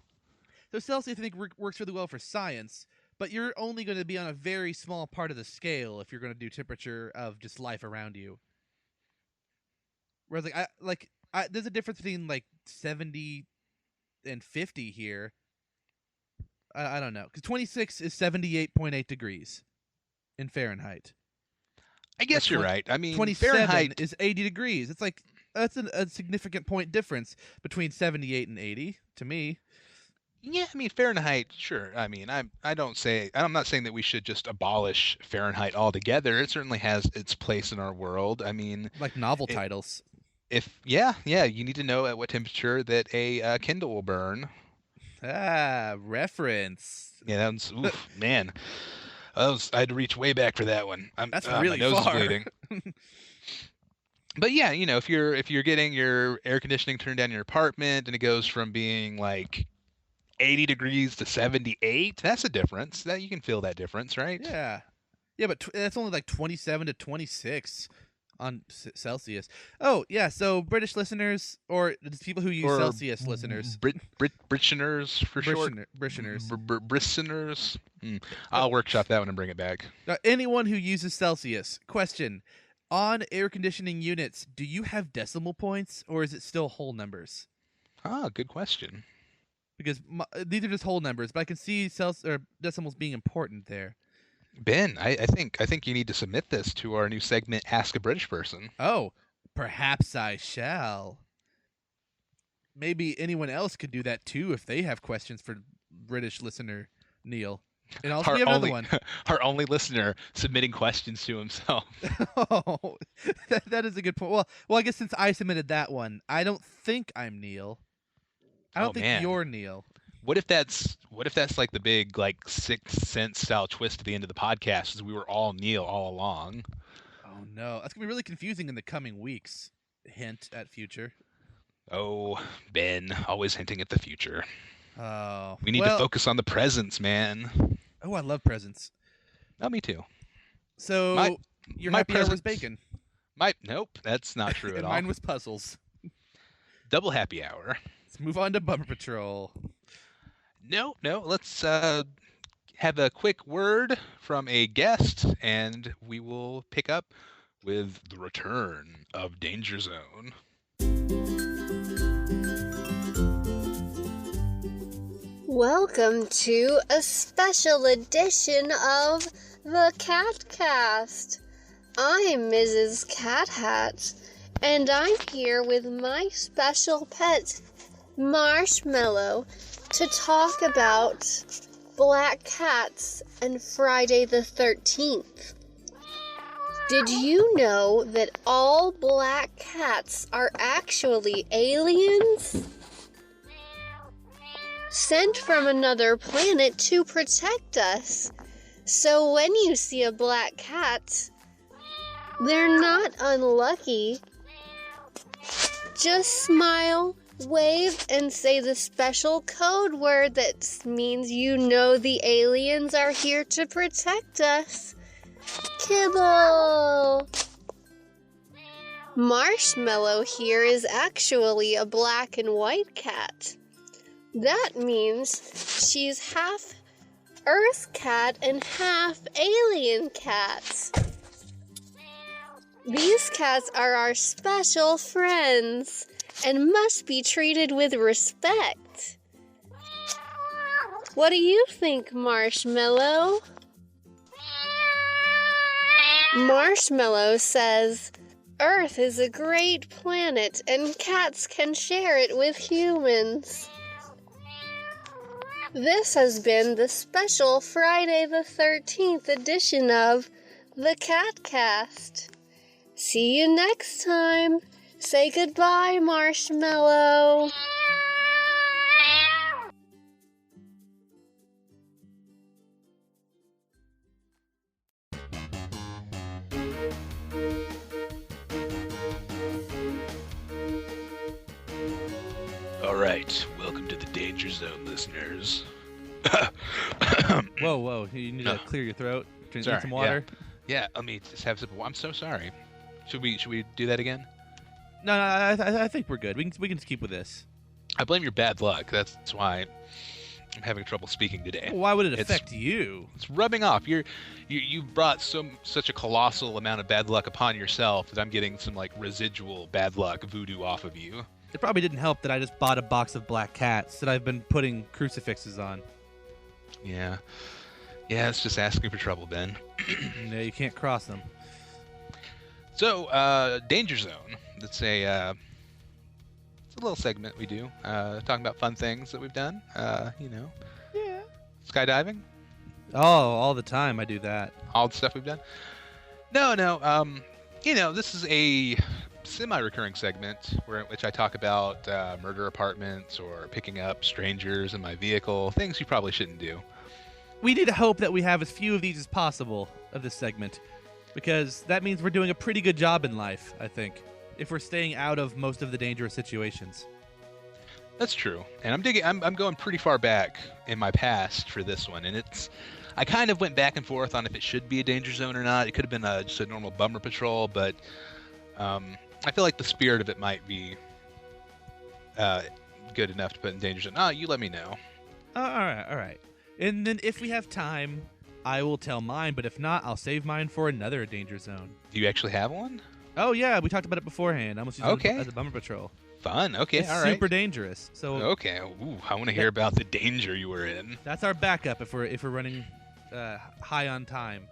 So Celsius I think works really well for science, but you're only going to be on a very small part of the scale if you're going to do temperature of just life around you. Whereas there's a difference between like 70 and 50 here. I don't know because 26 is 78.8 degrees in Fahrenheit. I guess you're right. I mean, 27 Fahrenheit. is 80 degrees. It's like that's a significant point difference between 78 and 80 to me. Yeah, I mean Fahrenheit. Sure. I mean, I'm not saying that we should just abolish Fahrenheit altogether. It certainly has its place in our world. I mean, Like novel it, titles. if you need to know at what temperature that a Kindle will burn. Reference. Yeah, that's oof, man. I had to reach way back for that one. That's My really nose is far. bleeding. But yeah, if you're getting your air conditioning turned down in your apartment and it goes from being like 80 degrees to 78, that's a difference. That you can feel that difference, right? Yeah. Yeah, but that's only like 27 to 26 on Celsius. Oh, yeah, so British listeners, or the people who use Or Celsius listeners, Britioners for short. Britioners. Bristeners. Uh, I'll workshop that one and bring it back. anyone who uses Celsius. Question. On air conditioning units, do you have decimal points, or is it still whole numbers? Good question. Because these are just whole numbers, but I can see decimals being important there. Ben, I think you need to submit this to our new segment, Ask a British Person. Oh, perhaps I shall. Maybe anyone else could do that too if they have questions for British listener Neil. And also we have another one. Our only listener submitting questions to himself. Oh, that is a good point. Well, I guess since I submitted that one, I don't think I'm Neil. I don't think you're Neil. What if that's like the big like Sixth Sense style twist at the end of the podcast? Is we were all Neil all along? Oh no, that's gonna be really confusing in the coming weeks. Hint at future. Oh, Ben, always hinting at the future. Oh, we need to focus on the presents, man. Oh, I love presents. Oh, me too. So your happy hour was bacon. Nope, that's not true at all. Mine was puzzles. Double happy hour. Let's move on to Bumper Patrol. No, let's have a quick word from a guest, and we will pick up with the return of Danger Zone. Welcome to a special edition of the HappyCast. I'm Mrs. Cat Hat, and I'm here with my special pet, Marshmallow, to talk about black cats and Friday the 13th. Did you know that all black cats are actually aliens? Sent from another planet to protect us. So when you see a black cat, they're not unlucky. Just smile, wave, and say the special code word that means you know the aliens are here to protect us. Kibble! Marshmallow here is actually a black and white cat. That means she's half Earth cat and half alien cat. These cats are our special friends and must be treated with respect. What do you think, Marshmallow? Marshmallow says, Earth is a great planet and cats can share it with humans. This has been the special Friday the 13th edition of the HappyCast. See you next time. Say goodbye, Marshmallow. All right, welcome to the Danger Zone, listeners. Whoa! You need to clear your throat. Drink some water. Yeah, let me just have some. I'm so sorry. Should we do that again? No, I think we're good. We can just keep with this. I blame your bad luck. That's why I'm having trouble speaking today. Why would it affect you? It's rubbing off. You brought such a colossal amount of bad luck upon yourself that I'm getting some like residual bad luck voodoo off of you. It probably didn't help that I just bought a box of black cats that I've been putting crucifixes on. Yeah, it's just asking for trouble, Ben. No, you can't cross them. So, Danger Zone. It's a little segment we do, talking about fun things that we've done. Yeah. Skydiving. Oh, all the time I do that. All the stuff we've done. No. This is a semi-recurring segment in which I talk about murder apartments or picking up strangers in my vehicle, things you probably shouldn't do. We need to hope that we have as few of these as possible of this segment, because that means we're doing a pretty good job in life, I think, if we're staying out of most of the dangerous situations. That's true, and I'm going pretty far back in my past for this one, and I kind of went back and forth on if it should be a danger zone or not. It could have been just a normal bummer patrol, but I feel like the spirit of it might be good enough to put in danger zone. Oh, you let me know. All right. And then if we have time, I will tell mine. But if not, I'll save mine for another danger zone. Do you actually have one? Oh yeah, we talked about it beforehand. I almost used it as a bummer patrol. Fun. Okay. It's all right. super dangerous. So okay. Ooh, I want to hear about the danger you were in. That's our backup if we're running high on time.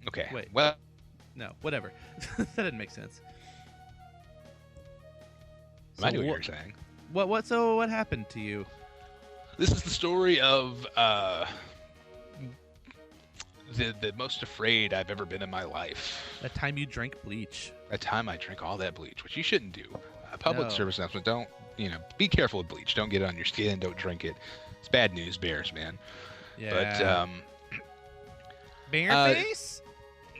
Okay. Wait. Well. No. Whatever. That didn't make sense. I knew what you were saying. So what happened to you? This is the story of the most afraid I've ever been in my life. That time you drank bleach. That time I drank all that bleach, which you shouldn't do. Public No. service announcement: don't, be careful with bleach. Don't get it on your skin. Don't drink it. It's bad news, bears, man. Yeah. But Bareface?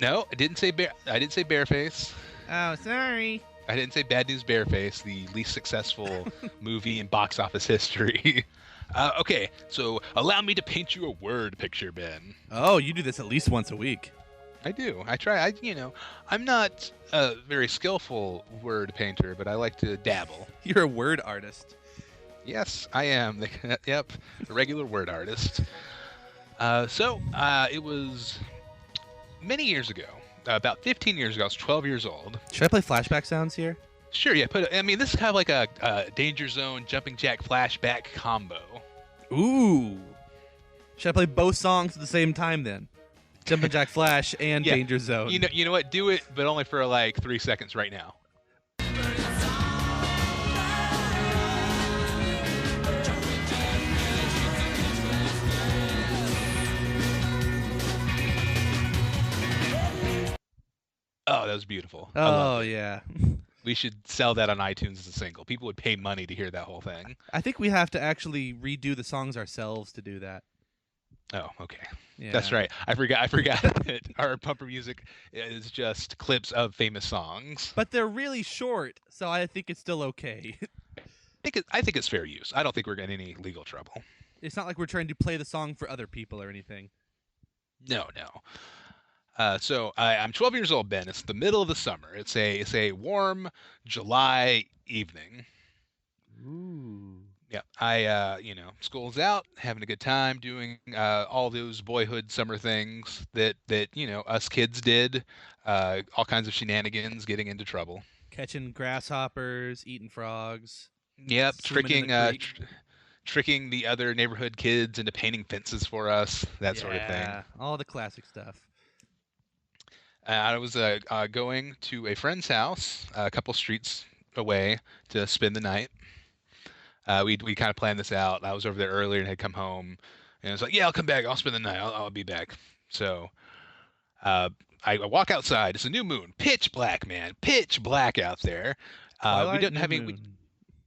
no, I didn't say bear. I didn't say bareface. Oh, sorry. I didn't say Bad News Bareface, the least successful movie in box office history. Okay, so allow me to paint you a word picture, Ben. Oh, you do this at least once a week. I do. I try. I'm not a very skillful word painter, but I like to dabble. You're a word artist. Yes, I am. Yep, a regular word artist. It was many years ago. About 15 years ago, I was 12 years old. Should I play flashback sounds here? Sure, yeah. This is kind of like a Danger Zone jumping jack flashback combo. Ooh. Should I play both songs at the same time then? Jumpin' Jack Flash and Yeah. Danger Zone. You know what? Do it, but only for like 3 seconds right now. Oh, that was beautiful. I Oh, loved it. yeah. We should sell that on iTunes as a single. People would pay money to hear that whole thing. I think we have to actually redo the songs ourselves to do that. Oh, okay. Yeah. That's right. I forgot that our bumper music is just clips of famous songs. But they're really short, so I think it's still okay. I think it's fair use. I don't think we're getting any legal trouble. It's not like we're trying to play the song for other people or anything. No. I'm 12 years old, Ben. It's the middle of the summer. It's a warm July evening. Ooh. Yeah, school's out, having a good time, doing all those boyhood summer things that us kids did, all kinds of shenanigans, getting into trouble. Catching grasshoppers, eating frogs. Yep, Swimming in the creek. tricking the other neighborhood kids into painting fences for us, that sort of thing. Yeah, all the classic stuff. I was going to a friend's house a couple streets away to spend the night. We kind of planned this out. I was over there earlier and had come home, and I was like, "Yeah, I'll come back. I'll spend the night. I'll be back." So I walk outside. It's a new moon, pitch black, man, pitch black out there. We don't have any.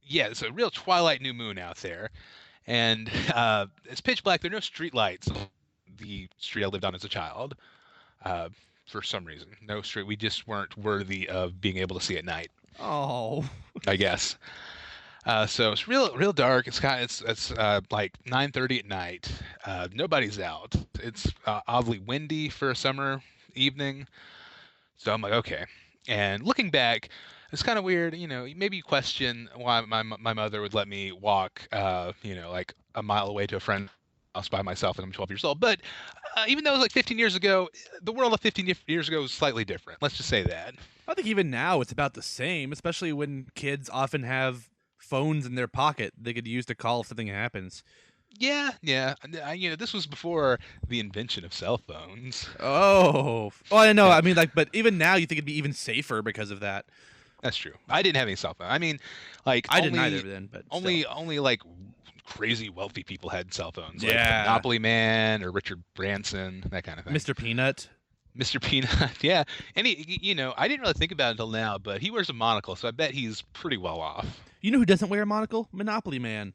Yeah, it's a real twilight new moon out there, and it's pitch black. There are no street lights. The street I lived on as a child. For some reason, no street. We just weren't worthy of being able to see at night. Oh. I guess. So it's real dark. It's like 9:30 at night. Nobody's out. It's oddly windy for a summer evening. So I'm like, okay. And looking back, it's kind of weird. Maybe you question why my mother would let me walk, like a mile away to a friend's house by myself, and I'm 12 years old. But even though it was like 15 years ago, the world of 15 years ago was slightly different. Let's just say that. I think even now it's about the same, especially when kids often have phones in their pocket they could use to call if something happens. Yeah. This was before the invention of cell phones. Oh, I know. I mean, but even now you think it'd be even safer because of that. That's true. I didn't have any cell phone. I mean, I didn't either then, but only like crazy wealthy people had cell phones. Like Yeah. Monopoly Man or Richard Branson, that kind of thing. Mr. Peanut. Mr. Peanut, yeah. And I didn't really think about it until now, but he wears a monocle, so I bet he's pretty well off. You know who doesn't wear a monocle? Monopoly Man.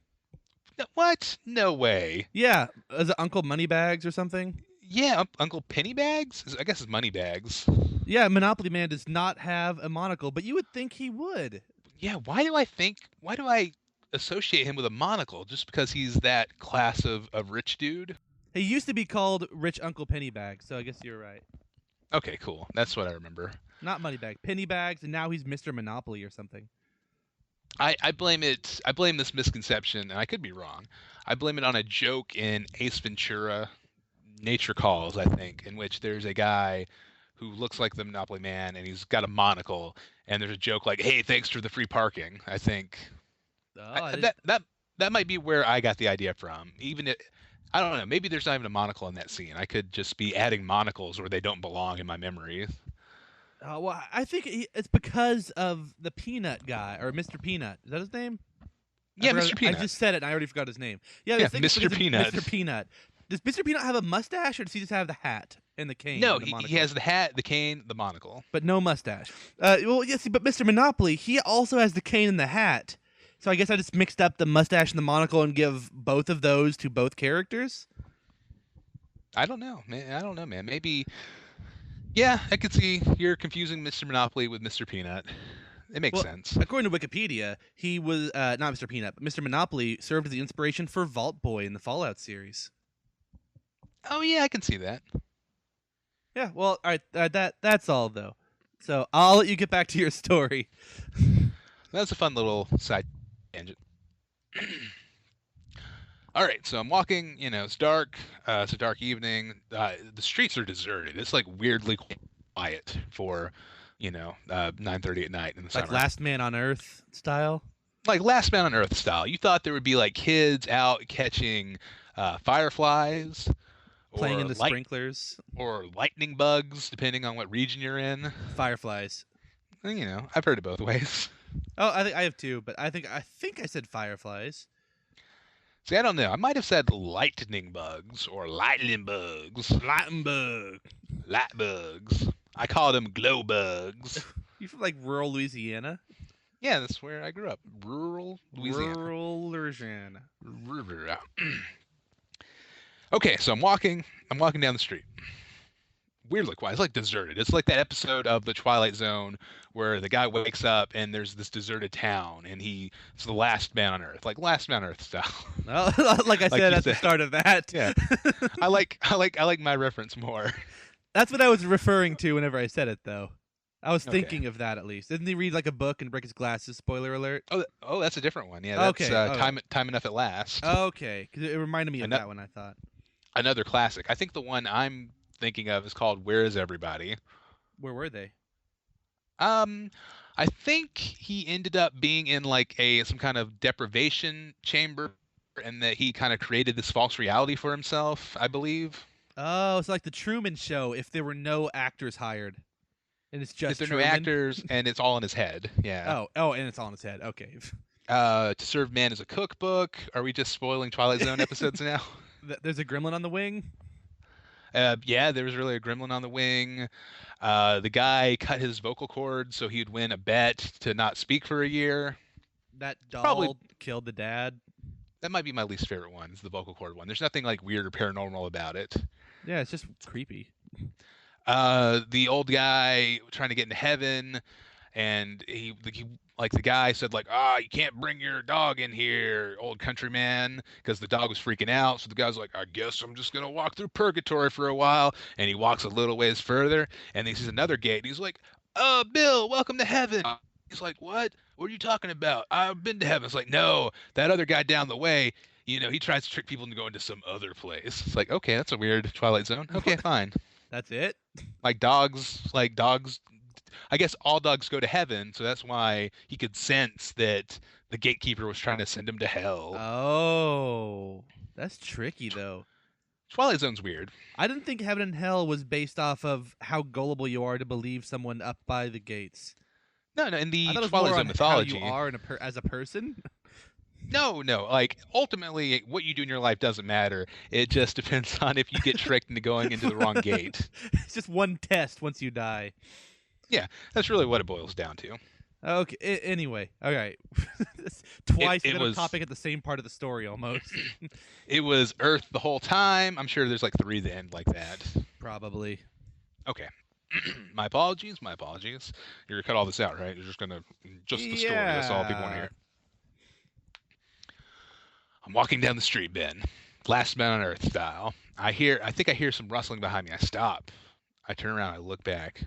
What? No way. Yeah, is it Uncle Moneybags or something? Yeah, Uncle Pennybags? I guess it's Moneybags. Yeah, Monopoly Man does not have a monocle, but you would think he would. Yeah, why do I associate him with a monocle? Just because he's that class of rich dude? He used to be called Rich Uncle Pennybags, so I guess you're right. Okay, cool. That's what I remember. Not Moneybag, Pennybags, and now he's Mr. Monopoly or something. I blame it. I blame this misconception, and I could be wrong. I blame it on a joke in Ace Ventura, Nature Calls, I think, in which there's a guy who looks like the Monopoly Man, and he's got a monocle, and there's a joke like, "Hey, thanks for the free parking." I think that might be where I got the idea from. I don't know. Maybe there's not even a monocle in that scene. I could just be adding monocles where they don't belong in my memory. Well, I think it's because of the Peanut guy, or Mr. Peanut. Is that his name? Yeah, Mr. Peanut. I just said it, and I already forgot his name. Yeah, Mr. Peanut. Mr. Peanut. Does Mr. Peanut have a mustache, or does he just have the hat and the cane? No, and the he has the hat, the cane, the monocle. But no mustache. Well, yes, but Mr. Monopoly, he also has the cane and the hat. So I guess I just mixed up the mustache and the monocle and give both of those to both characters? I don't know, man. Maybe... Yeah, I could see you're confusing Mr. Monopoly with Mr. Peanut. It makes sense. According to Wikipedia, he was not Mr. Peanut, but Mr. Monopoly served as the inspiration for Vault Boy in the Fallout series. Oh yeah, I can see that. Yeah, well, all right, that's all though. So I'll let you get back to your story. That's a fun little side tangent. All right, so I'm walking. It's dark. It's a dark evening. The streets are deserted. It's like weirdly quiet for 9:30 at night in the summer. Like Last Man on Earth style? Like Last Man on Earth style. You thought there would be like kids out catching fireflies, playing in the sprinklers, or lightning bugs, depending on what region you're in. Fireflies. I've heard it both ways. Oh, I think I have two, but I think I said fireflies. See, I don't know. I might have said lightning bugs or lightning bugs. Lightning bug. Light bugs. I call them glow bugs. You from like rural Louisiana? Yeah, that's where I grew up. Rural Louisiana. Rural Louisiana. Okay, so I'm walking down the street. Weirdly quiet. It's like deserted. It's like that episode of The Twilight Zone where the guy wakes up and there's this deserted town and it's the last man on Earth, like Last Man on Earth style. Well, like I said at the start of that. Yeah. I like my reference more. That's what I was referring to whenever I said it, though. I was thinking of that at least. Didn't he read like a book and break his glasses? Spoiler alert. Oh, that's a different one. Yeah, that's Time Enough at Last. Okay, because it reminded me of that one. I thought another classic. I think the one I'm thinking of is called Where Is Everybody? Where were they? I think he ended up being in like some kind of deprivation chamber, and that he kind of created this false reality for himself, I believe. Oh, it's like the Truman Show if there were no actors hired, and it's just if there are Truman? no actors and it's all in his head. Yeah. Oh, and it's all in his head. Okay. To Serve Man is a cookbook. Are we just spoiling Twilight Zone episodes now? There's a gremlin on the wing. Yeah, there was really a gremlin on the wing. The guy cut his vocal cords so he'd win a bet to not speak for a year. That doll killed the dad. That might be my least favorite one, is the vocal cord one. There's nothing like weird or paranormal about it. Yeah, it's just creepy. The old guy trying to get into heaven, and he like the guy said like, you can't bring your dog in here, old countryman, because the dog was freaking out. So the guy's like, I guess I'm just gonna walk through purgatory for a while, and he walks a little ways further, and he sees another gate. And he's like, Bill, welcome to heaven. He's like, what? What are you talking about? I've been to heaven. It's like, no, that other guy down the way, he tries to trick people into going to some other place. It's like, okay, that's a weird Twilight Zone. Okay, fine. That's it? Like dogs, I guess all dogs go to heaven, so that's why he could sense that the gatekeeper was trying to send him to hell. Oh, that's tricky, though. Twilight Zone's weird. I didn't think heaven and hell was based off of how gullible you are to believe someone up by the gates. No, in the Twilight Zone mythology. How you are as a person? No. Like, ultimately, what you do in your life doesn't matter. It just depends on if you get tricked into going into the wrong gate. It's just one test once you die. Yeah, that's really what it boils down to. Okay, anyway. All right. Twice it was, topic at the same part of the story, almost. It was Earth the whole time. I'm sure there's like 3 that end like that. Probably. Okay. My apologies. You're gonna cut all this out, right? You're just gonna the story. That's all people want to hear. I'm walking down the street, Ben. Last Man on Earth style. I think I hear some rustling behind me. I stop. I turn around. I look back.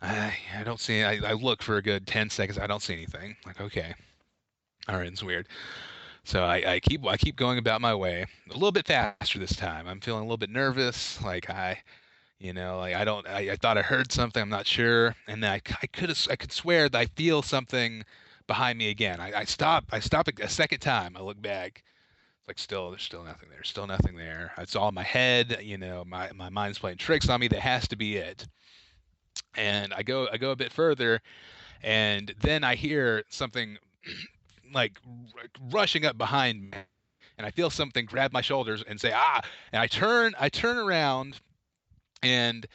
I don't see. I look for a good 10 seconds. I don't see anything. Like, okay, all right, it's weird. So I keep going about my way a little bit faster this time. I'm feeling a little bit nervous. Like I thought I heard something. I'm not sure. And then I could swear that I feel something behind me again. I stop. I stop a second time. I look back. Like there's still nothing there. Still nothing there. It's all in my head. My mind's playing tricks on me. That has to be it. And I go a bit further, and then I hear something like rushing up behind me, and I feel something grab my shoulders and say ah, and I turn around, and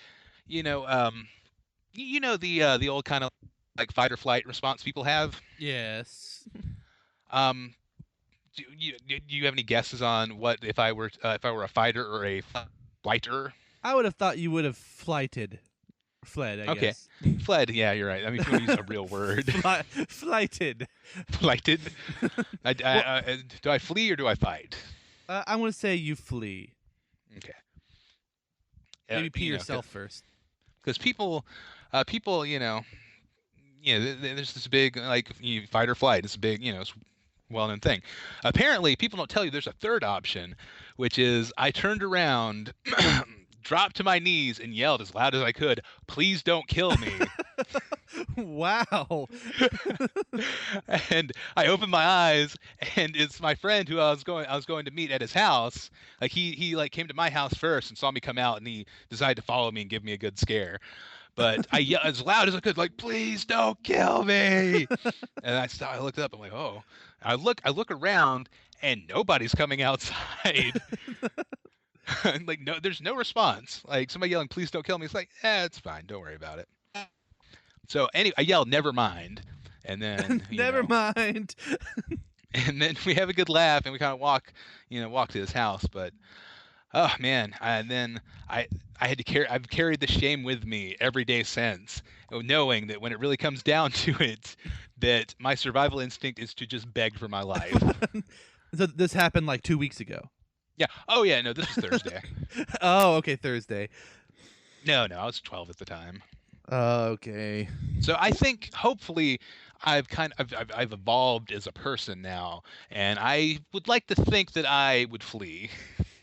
you know um the old kind of like fight or flight response people have. Yes. Um, do you have any guesses on what if I were a fighter or a flighter? I would have thought you would have fled, I Okay. guess. Fled, yeah, you're right. I mean, if you want to use a real word. Flighted. Flighted. Do I flee or do I fight? I want to say you flee. Okay. Maybe pee yourself first. Because people, there's this big like fight or flight. It's a big, it's a well-known thing. Apparently, people don't tell you there's a third option, which is I turned around, dropped to my knees, and yelled as loud as I could, "Please don't kill me." Wow. And I opened my eyes, and it's my friend who I was going to meet at his house. Like he like came to my house first and saw me come out, and he decided to follow me and give me a good scare. But I yelled as loud as I could, like, "Please don't kill me!" And I looked up. I'm like, oh. I look around, and nobody's coming outside. Like, no, there's no response. Like somebody yelling, "Please don't kill me." It's like, it's fine. Don't worry about it. So anyway, I yelled, "Never mind," and then Never mind. and then we have a good laugh, and we kind of walk to his house. But oh man, and then I had to carry. I've carried the shame with me every day since, knowing that when it really comes down to it, that my survival instinct is to just beg for my life. So this happened like 2 weeks ago. Yeah. Oh yeah. No, this was Thursday. Oh, okay, Thursday. No, I was 12 at the time. Okay. So I think hopefully I've evolved as a person now, and I would like to think that I would flee.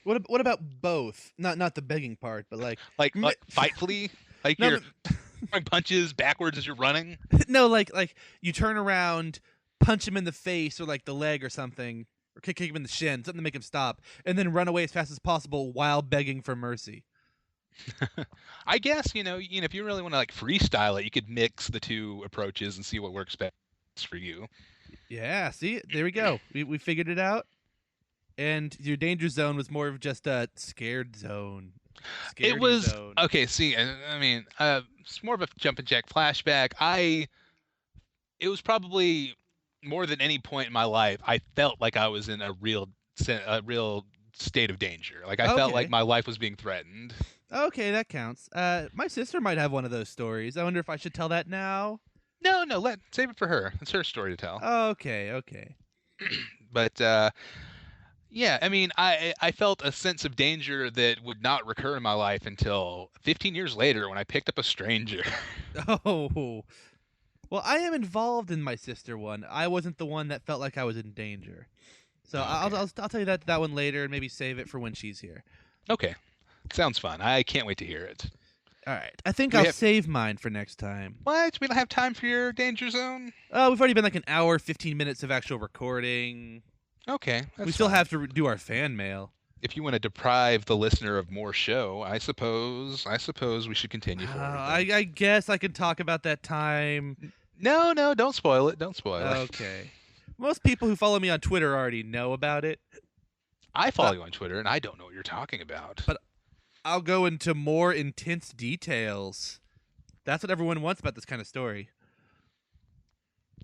What about both? Not the begging part, but like fight flee? Like No, you're throwing punches backwards as you're running? no, like you turn around, punch him in the face or like the leg or something, or kick him in the shin, something to make him stop, and then run away as fast as possible while begging for mercy. I guess if you really want to like freestyle it, you could mix the two approaches and see what works best for you. Yeah, see, there we go. We figured it out. And your danger zone was more of just a scared zone. It was zone. Okay. See, I mean, it's more of a jump and jack flashback. It was probably more than any point in my life I felt like I was in a real state of danger. Like I felt like my life was being threatened. Okay, that counts. My sister might have one of those stories. I wonder if I should tell that now. No, save it for her. It's her story to tell. Okay. But yeah, I mean, I felt a sense of danger that would not recur in my life until 15 years later when I picked up a stranger. Oh. Well, I am involved in my sister one. I wasn't the one that felt like I was in danger. So okay. I'll tell you that one later and maybe save it for when she's here. Okay. Sounds fun. I can't wait to hear it. All right. I think I'll save mine for next time. What? We don't have time for your danger zone? Oh, we've already been like an hour, 15 minutes of actual recording. Okay. We still have to do our fan mail. If you want to deprive the listener of more show, I suppose we should continue forward. I guess I can talk about that time. No, don't spoil it. Don't spoil it. Okay. Most people who follow me on Twitter already know about it. I follow you on Twitter, and I don't know what you're talking about. But I'll go into more intense details. That's what everyone wants about this kind of story.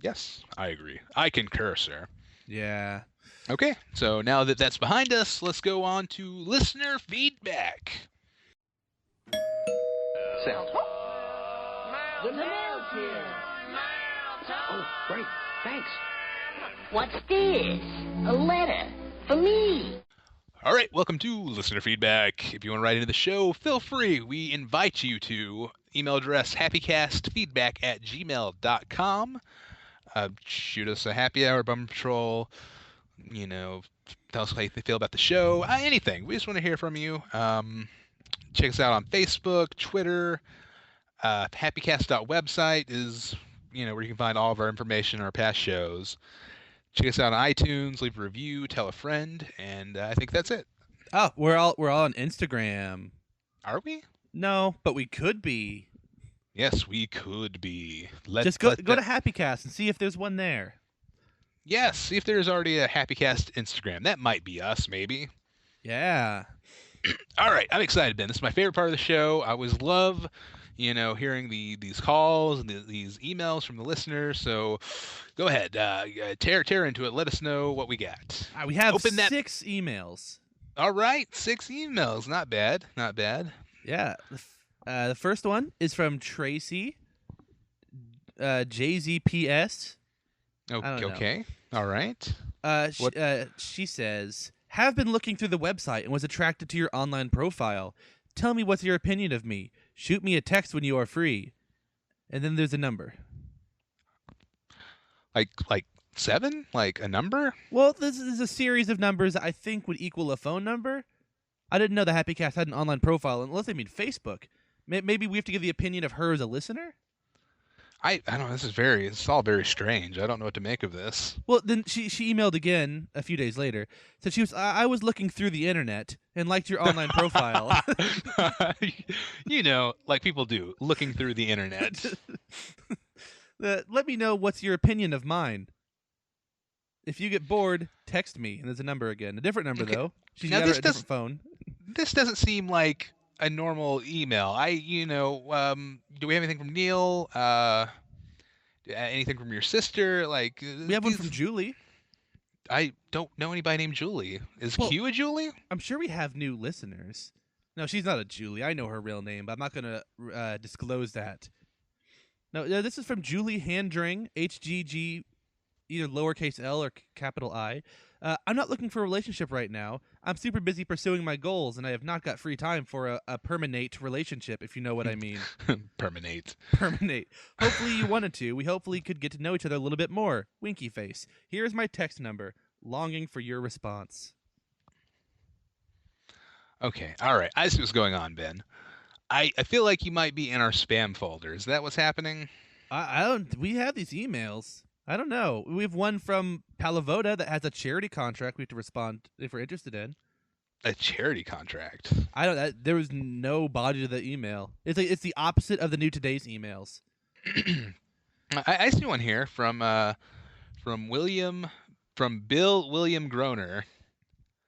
Yes, I agree. I concur, sir. Yeah. Okay, so now that that's behind us, let's go on to listener feedback. Sounds. The mail's here. Oh, great. Thanks. What's this? A letter for me. All right, welcome to listener feedback. If you want to write into the show, feel free. We invite you to email address happycastfeedback@gmail.com. Shoot us a happy hour, bum patrol. Tell us how you feel about the show. Anything. We just want to hear from you. Check us out on Facebook, Twitter. HappyCast.website is where you can find all of our information, our past shows. Check us out on iTunes, leave a review, tell a friend, and I think that's it. Oh, we're all on Instagram. Are we? No, but we could be. Yes, we could be. Just go to HappyCast and see if there's one there. Yes, see if there's already a HappyCast Instagram. That might be us, maybe. Yeah. All right, I'm excited, Ben. This is my favorite part of the show. I always love, hearing these calls and these emails from the listeners. So go ahead, tear into it. Let us know what we got. We have 6 emails. All right, 6 emails. Not bad. Not bad. Yeah. The first one is from Tracy, JZPS. Okay. All right. She says, have been looking through the website and was attracted to your online profile. Tell me what's your opinion of me. Shoot me a text when you are free. And then there's a number. Like 7? Like a number? Well, this is a series of numbers that I think would equal a phone number. I didn't know the HappyCast had an online profile, unless they mean Facebook. Maybe we have to give the opinion of her as a listener? I don't know. It's all very strange. I don't know what to make of this. Well, then she emailed again a few days later. Said I was looking through the internet and liked your online profile. Like people do, looking through the internet. Let me know what's your opinion of mine. If you get bored, text me. And there's a number again. A different number, though. She's got a different phone. This doesn't seem like a normal email. Do we have anything from Neil? Anything from your sister? We have one from Julie. I don't know anybody named Julie. Is Q a Julie? I'm sure we have new listeners. No, she's not a Julie. I know her real name, but I'm not going to disclose that. No, this is from Julie Handring, HGG, either lowercase l or capital I. I'm not looking for a relationship right now. I'm super busy pursuing my goals, and I have not got free time for a permanent relationship, if you know what I mean. Permanent. Hopefully you wanted to. We hopefully could get to know each other a little bit more. Winky face. Here's my text number. Longing for your response. Okay, all right. I see what's going on, Ben. I feel like you might be in our spam folder. Is that what's happening? I don't. We have these emails. I don't know. We have one from Palavoda that has a charity contract we have to respond if we're interested in. A charity contract? I don't. There was no body to the email. It's the opposite of the New Today's emails. I see one here from Bill William Groner.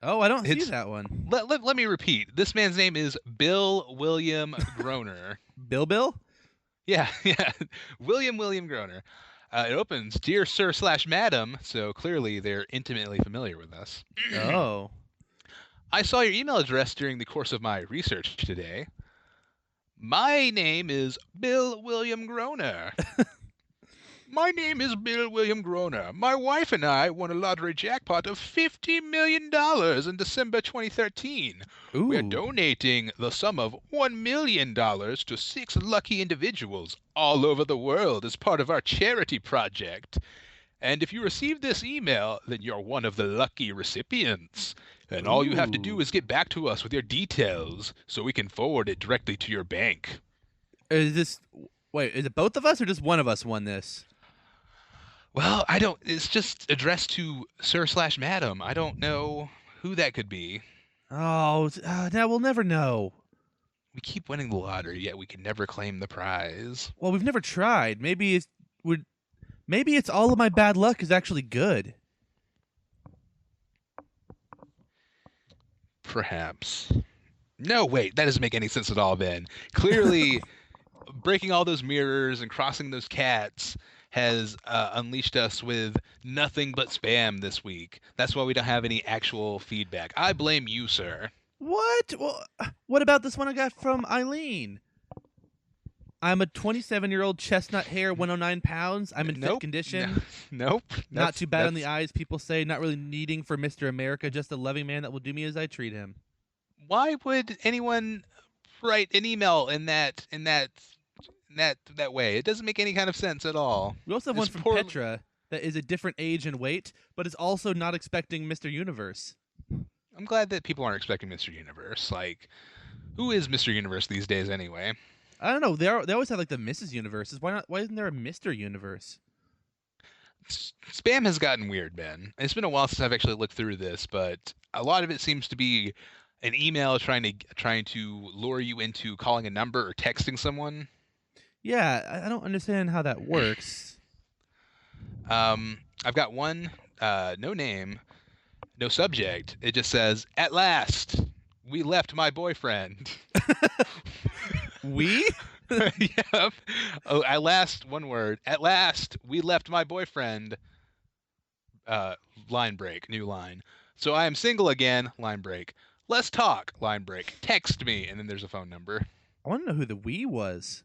Oh, I don't see that one. Let me repeat. This man's name is Bill William Groner. Bill? Yeah. William Groner. It opens, Dear Sir/Madam, so clearly they're intimately familiar with us. Oh. I saw your email address during the course of my research today. My name is Bill William Groner. My name is Bill William Groner. My wife and I won a lottery jackpot of $50 million in December 2013. Ooh. We're donating the sum of $1 million to 6 lucky individuals all over the world as part of our charity project. And if you receive this email, then you're one of the lucky recipients. And all you have to do is get back to us with your details so we can forward it directly to your bank. Is it both of us or just one of us won this? Well, it's just addressed to Sir/Madam. I don't know who that could be. Oh, now we'll never know. We keep winning the lottery, yet we can never claim the prize. Well, we've never tried. Maybe it's all of my bad luck is actually good. Perhaps. No, wait, that doesn't make any sense at all, Ben. Clearly, breaking all those mirrors and crossing those cats has unleashed us with nothing but spam this week. That's why we don't have any actual feedback. I blame you, sir. What? Well, what about this one I got from Eileen? I'm a 27-year-old chestnut hair, 109 pounds. I'm in fit condition. Nope. Not too bad on the eyes, people say. Not really needing for Mr. America. Just a loving man that will do me as I treat him. Why would anyone write an email in that way? It doesn't make any kind of sense at all. We also have one from Petra that is a different age and weight, but is also not expecting Mr. Universe. I'm glad that people aren't expecting Mr. Universe. Like, who is Mr. Universe these days anyway? I don't know. They always have like the Mrs. Universes. Why isn't there a Mr. Universe? Spam has gotten weird, Ben. It's been a while since I've actually looked through this, but a lot of it seems to be an email trying to lure you into calling a number or texting someone. Yeah, I don't understand how that works. I've got one, no name, no subject. It just says, "At last, we left my boyfriend." We? Yep. Oh, at last, one word. At last, we left my boyfriend. Line break, new line. So I am single again, line break. Let's talk, line break. Text me, and then there's a phone number. I want to know who the we was.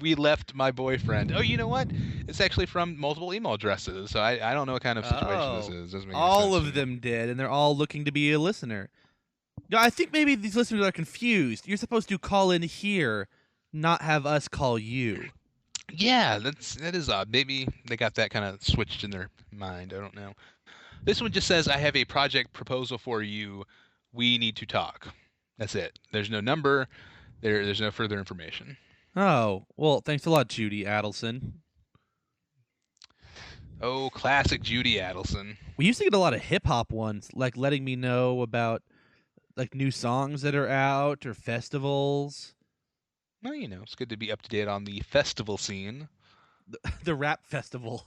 We left my boyfriend. Oh, you know what? It's actually from multiple email addresses, so I don't know what kind of situation this is. Doesn't make any all sense of them did, and they're all looking to be a listener. No, I think maybe these listeners are confused. You're supposed to call in here, not have us call you. Yeah, that is odd. Maybe they got that kind of switched in their mind. I don't know. This one just says, "I have a project proposal for you. We need to talk." That's it. There's no number. There's no further information. Oh, well, thanks a lot, Judy Adelson. Oh, classic Judy Adelson. We used to get a lot of hip-hop ones, like letting me know about like new songs that are out or festivals. Well, you know, it's good to be up to date on the festival scene. The rap festival.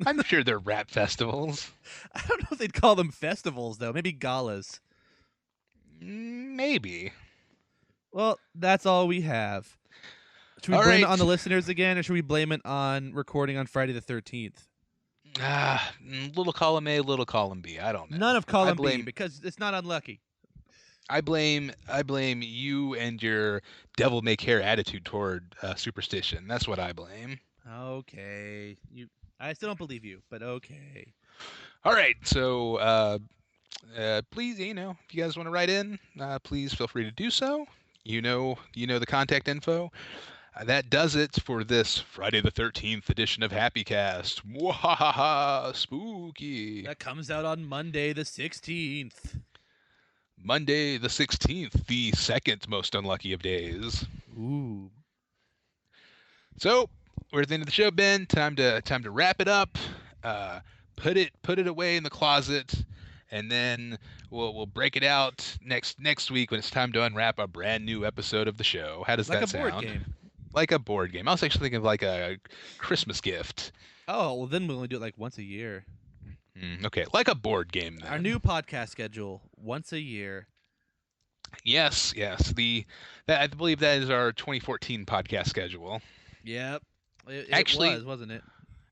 I'm sure they're rap festivals. I don't know if they'd call them festivals, though. Maybe galas. Maybe. Well, that's all we have. Should we blame it on the listeners again, or should we blame it on recording on Friday the 13th? Little column A, little column B. I don't know. None of column B, because it's not unlucky. I blame you and your devil may care attitude toward superstition. That's what I blame. Okay. I still don't believe you, but okay. All right. So please, if you guys want to write in, please feel free to do so. You know the contact info. That does it for this Friday the 13th edition of HappyCast. Mwahaha, spooky. That comes out on Monday the 16th. Monday the 16th, the second most unlucky of days. Ooh. So we're at the end of the show, Ben. Time to wrap it up. Put it away in the closet, and then we'll break it out next week when it's time to unwrap a brand new episode of the show. How does that sound? Like a board game. Like a board game. I was actually thinking of like a Christmas gift. Oh, well, then we'll only do it like once a year. Okay, like a board game then. Our new podcast schedule, once a year. Yes. I believe that is our 2014 podcast schedule. Yep. Actually, it was, wasn't it?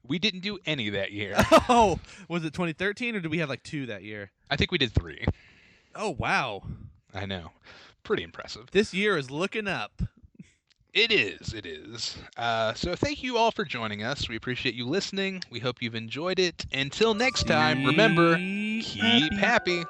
We didn't do any that year. Oh, was it 2013 or did we have like 2 that year? I think we did 3. Oh, wow. I know. Pretty impressive. This year is looking up. It is. So thank you all for joining us. We appreciate you listening. We hope you've enjoyed it. Until next time, remember, keep happy.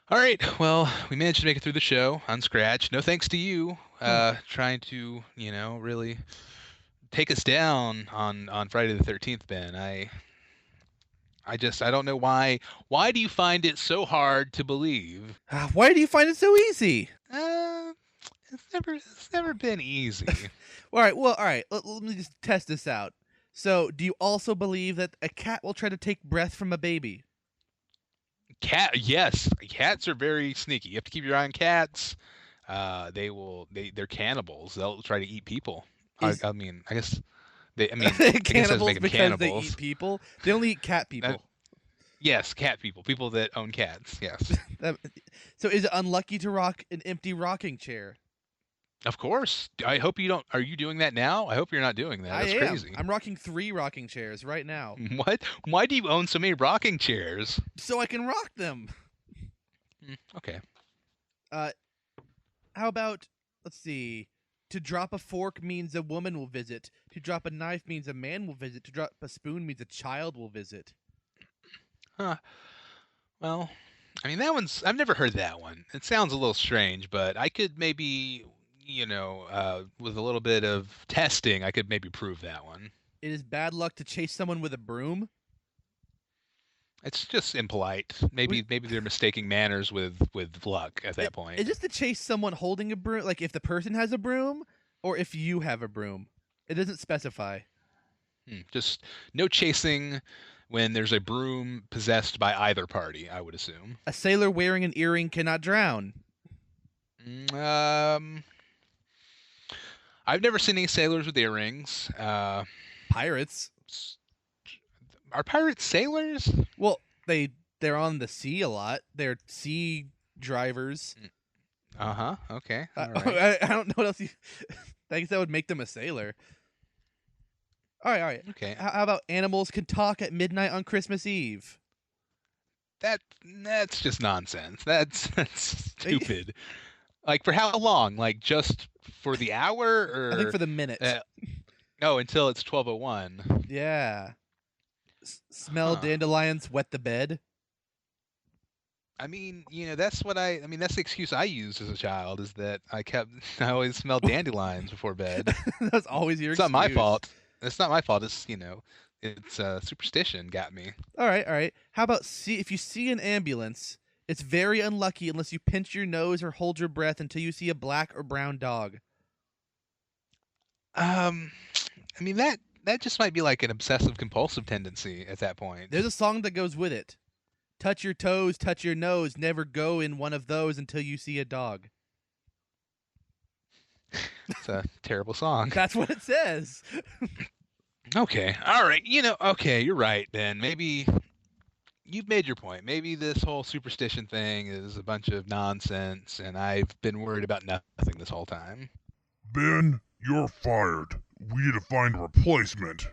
All right. Well, we managed to make it through the show unscratched. No thanks to you trying to, really take us down on Friday the 13th, Ben. I don't know why. Why do you find it so hard to believe? Why do you find it so easy? It's never been easy. All right. Let me just test this out. So, do you also believe that a cat will try to take breath from a baby? Yes, cats are very sneaky. You have to keep your eye on cats. They're cannibals. They'll try to eat people. Is I mean, I guess I guess that doesn't make cannibals them because they cannibals. eat people? They only eat cat Uh, people. yes, cat people, people that own cats. Yes, That- so is it unlucky to rock an empty rocking chair? of course. I hope you don't. Are you doing that now? I hope you're not doing that. I That's am. crazy. I'm rocking 3 rocking chairs right now, What? Why do you own so many rocking chairs? so I can rock them. Okay. Uh, how about, let's see. To drop a fork means a woman will visit. To drop a knife means a man will visit. To drop a spoon means a child will visit. Huh. Well, I mean, I've never heard that one. It sounds a little strange, but I could maybe, with a little bit of testing, I could maybe prove that one. It is bad luck to chase someone with a broom. It's just impolite. Maybe they're mistaking manners with luck at that point. Is this to chase someone holding a broom? Like if the person has a broom, or if you have a broom? It doesn't specify. Just no chasing when there's a broom possessed by either party, I would assume. A sailor wearing an earring cannot drown. I've never seen any sailors with earrings. Pirates. Are pirates sailors? Well, they're on the sea a lot. They're sea drivers. Uh-huh. Okay. All right. I don't know what else you. I guess that would make them a sailor. All right, all right. Okay. How about animals can talk at midnight on Christmas Eve? That's just nonsense. That's stupid. Like for how long? Like just for the hour, or I think for the minute. no, until it's 12:01. Yeah. Smell Huh. dandelions, wet the bed. I mean, that's that's the excuse I used as a child, is that I always smelled dandelions before bed. That's always your It's not my excuse. fault. It's not my fault. It's superstition got me. All right, all right. How about if you see an ambulance, it's very unlucky unless you pinch your nose or hold your breath until you see a black or brown dog. I mean that just might be like an obsessive compulsive tendency at that point. There's a song that goes with it. Touch your toes, touch your nose, never go in one of those until you see a dog. It's a terrible song. That's what it says. Okay. All right. Okay, you're right, Ben. Maybe you've made your point. Maybe this whole superstition thing is a bunch of nonsense, and I've been worried about nothing this whole time. Ben, you're fired. We need to find a replacement.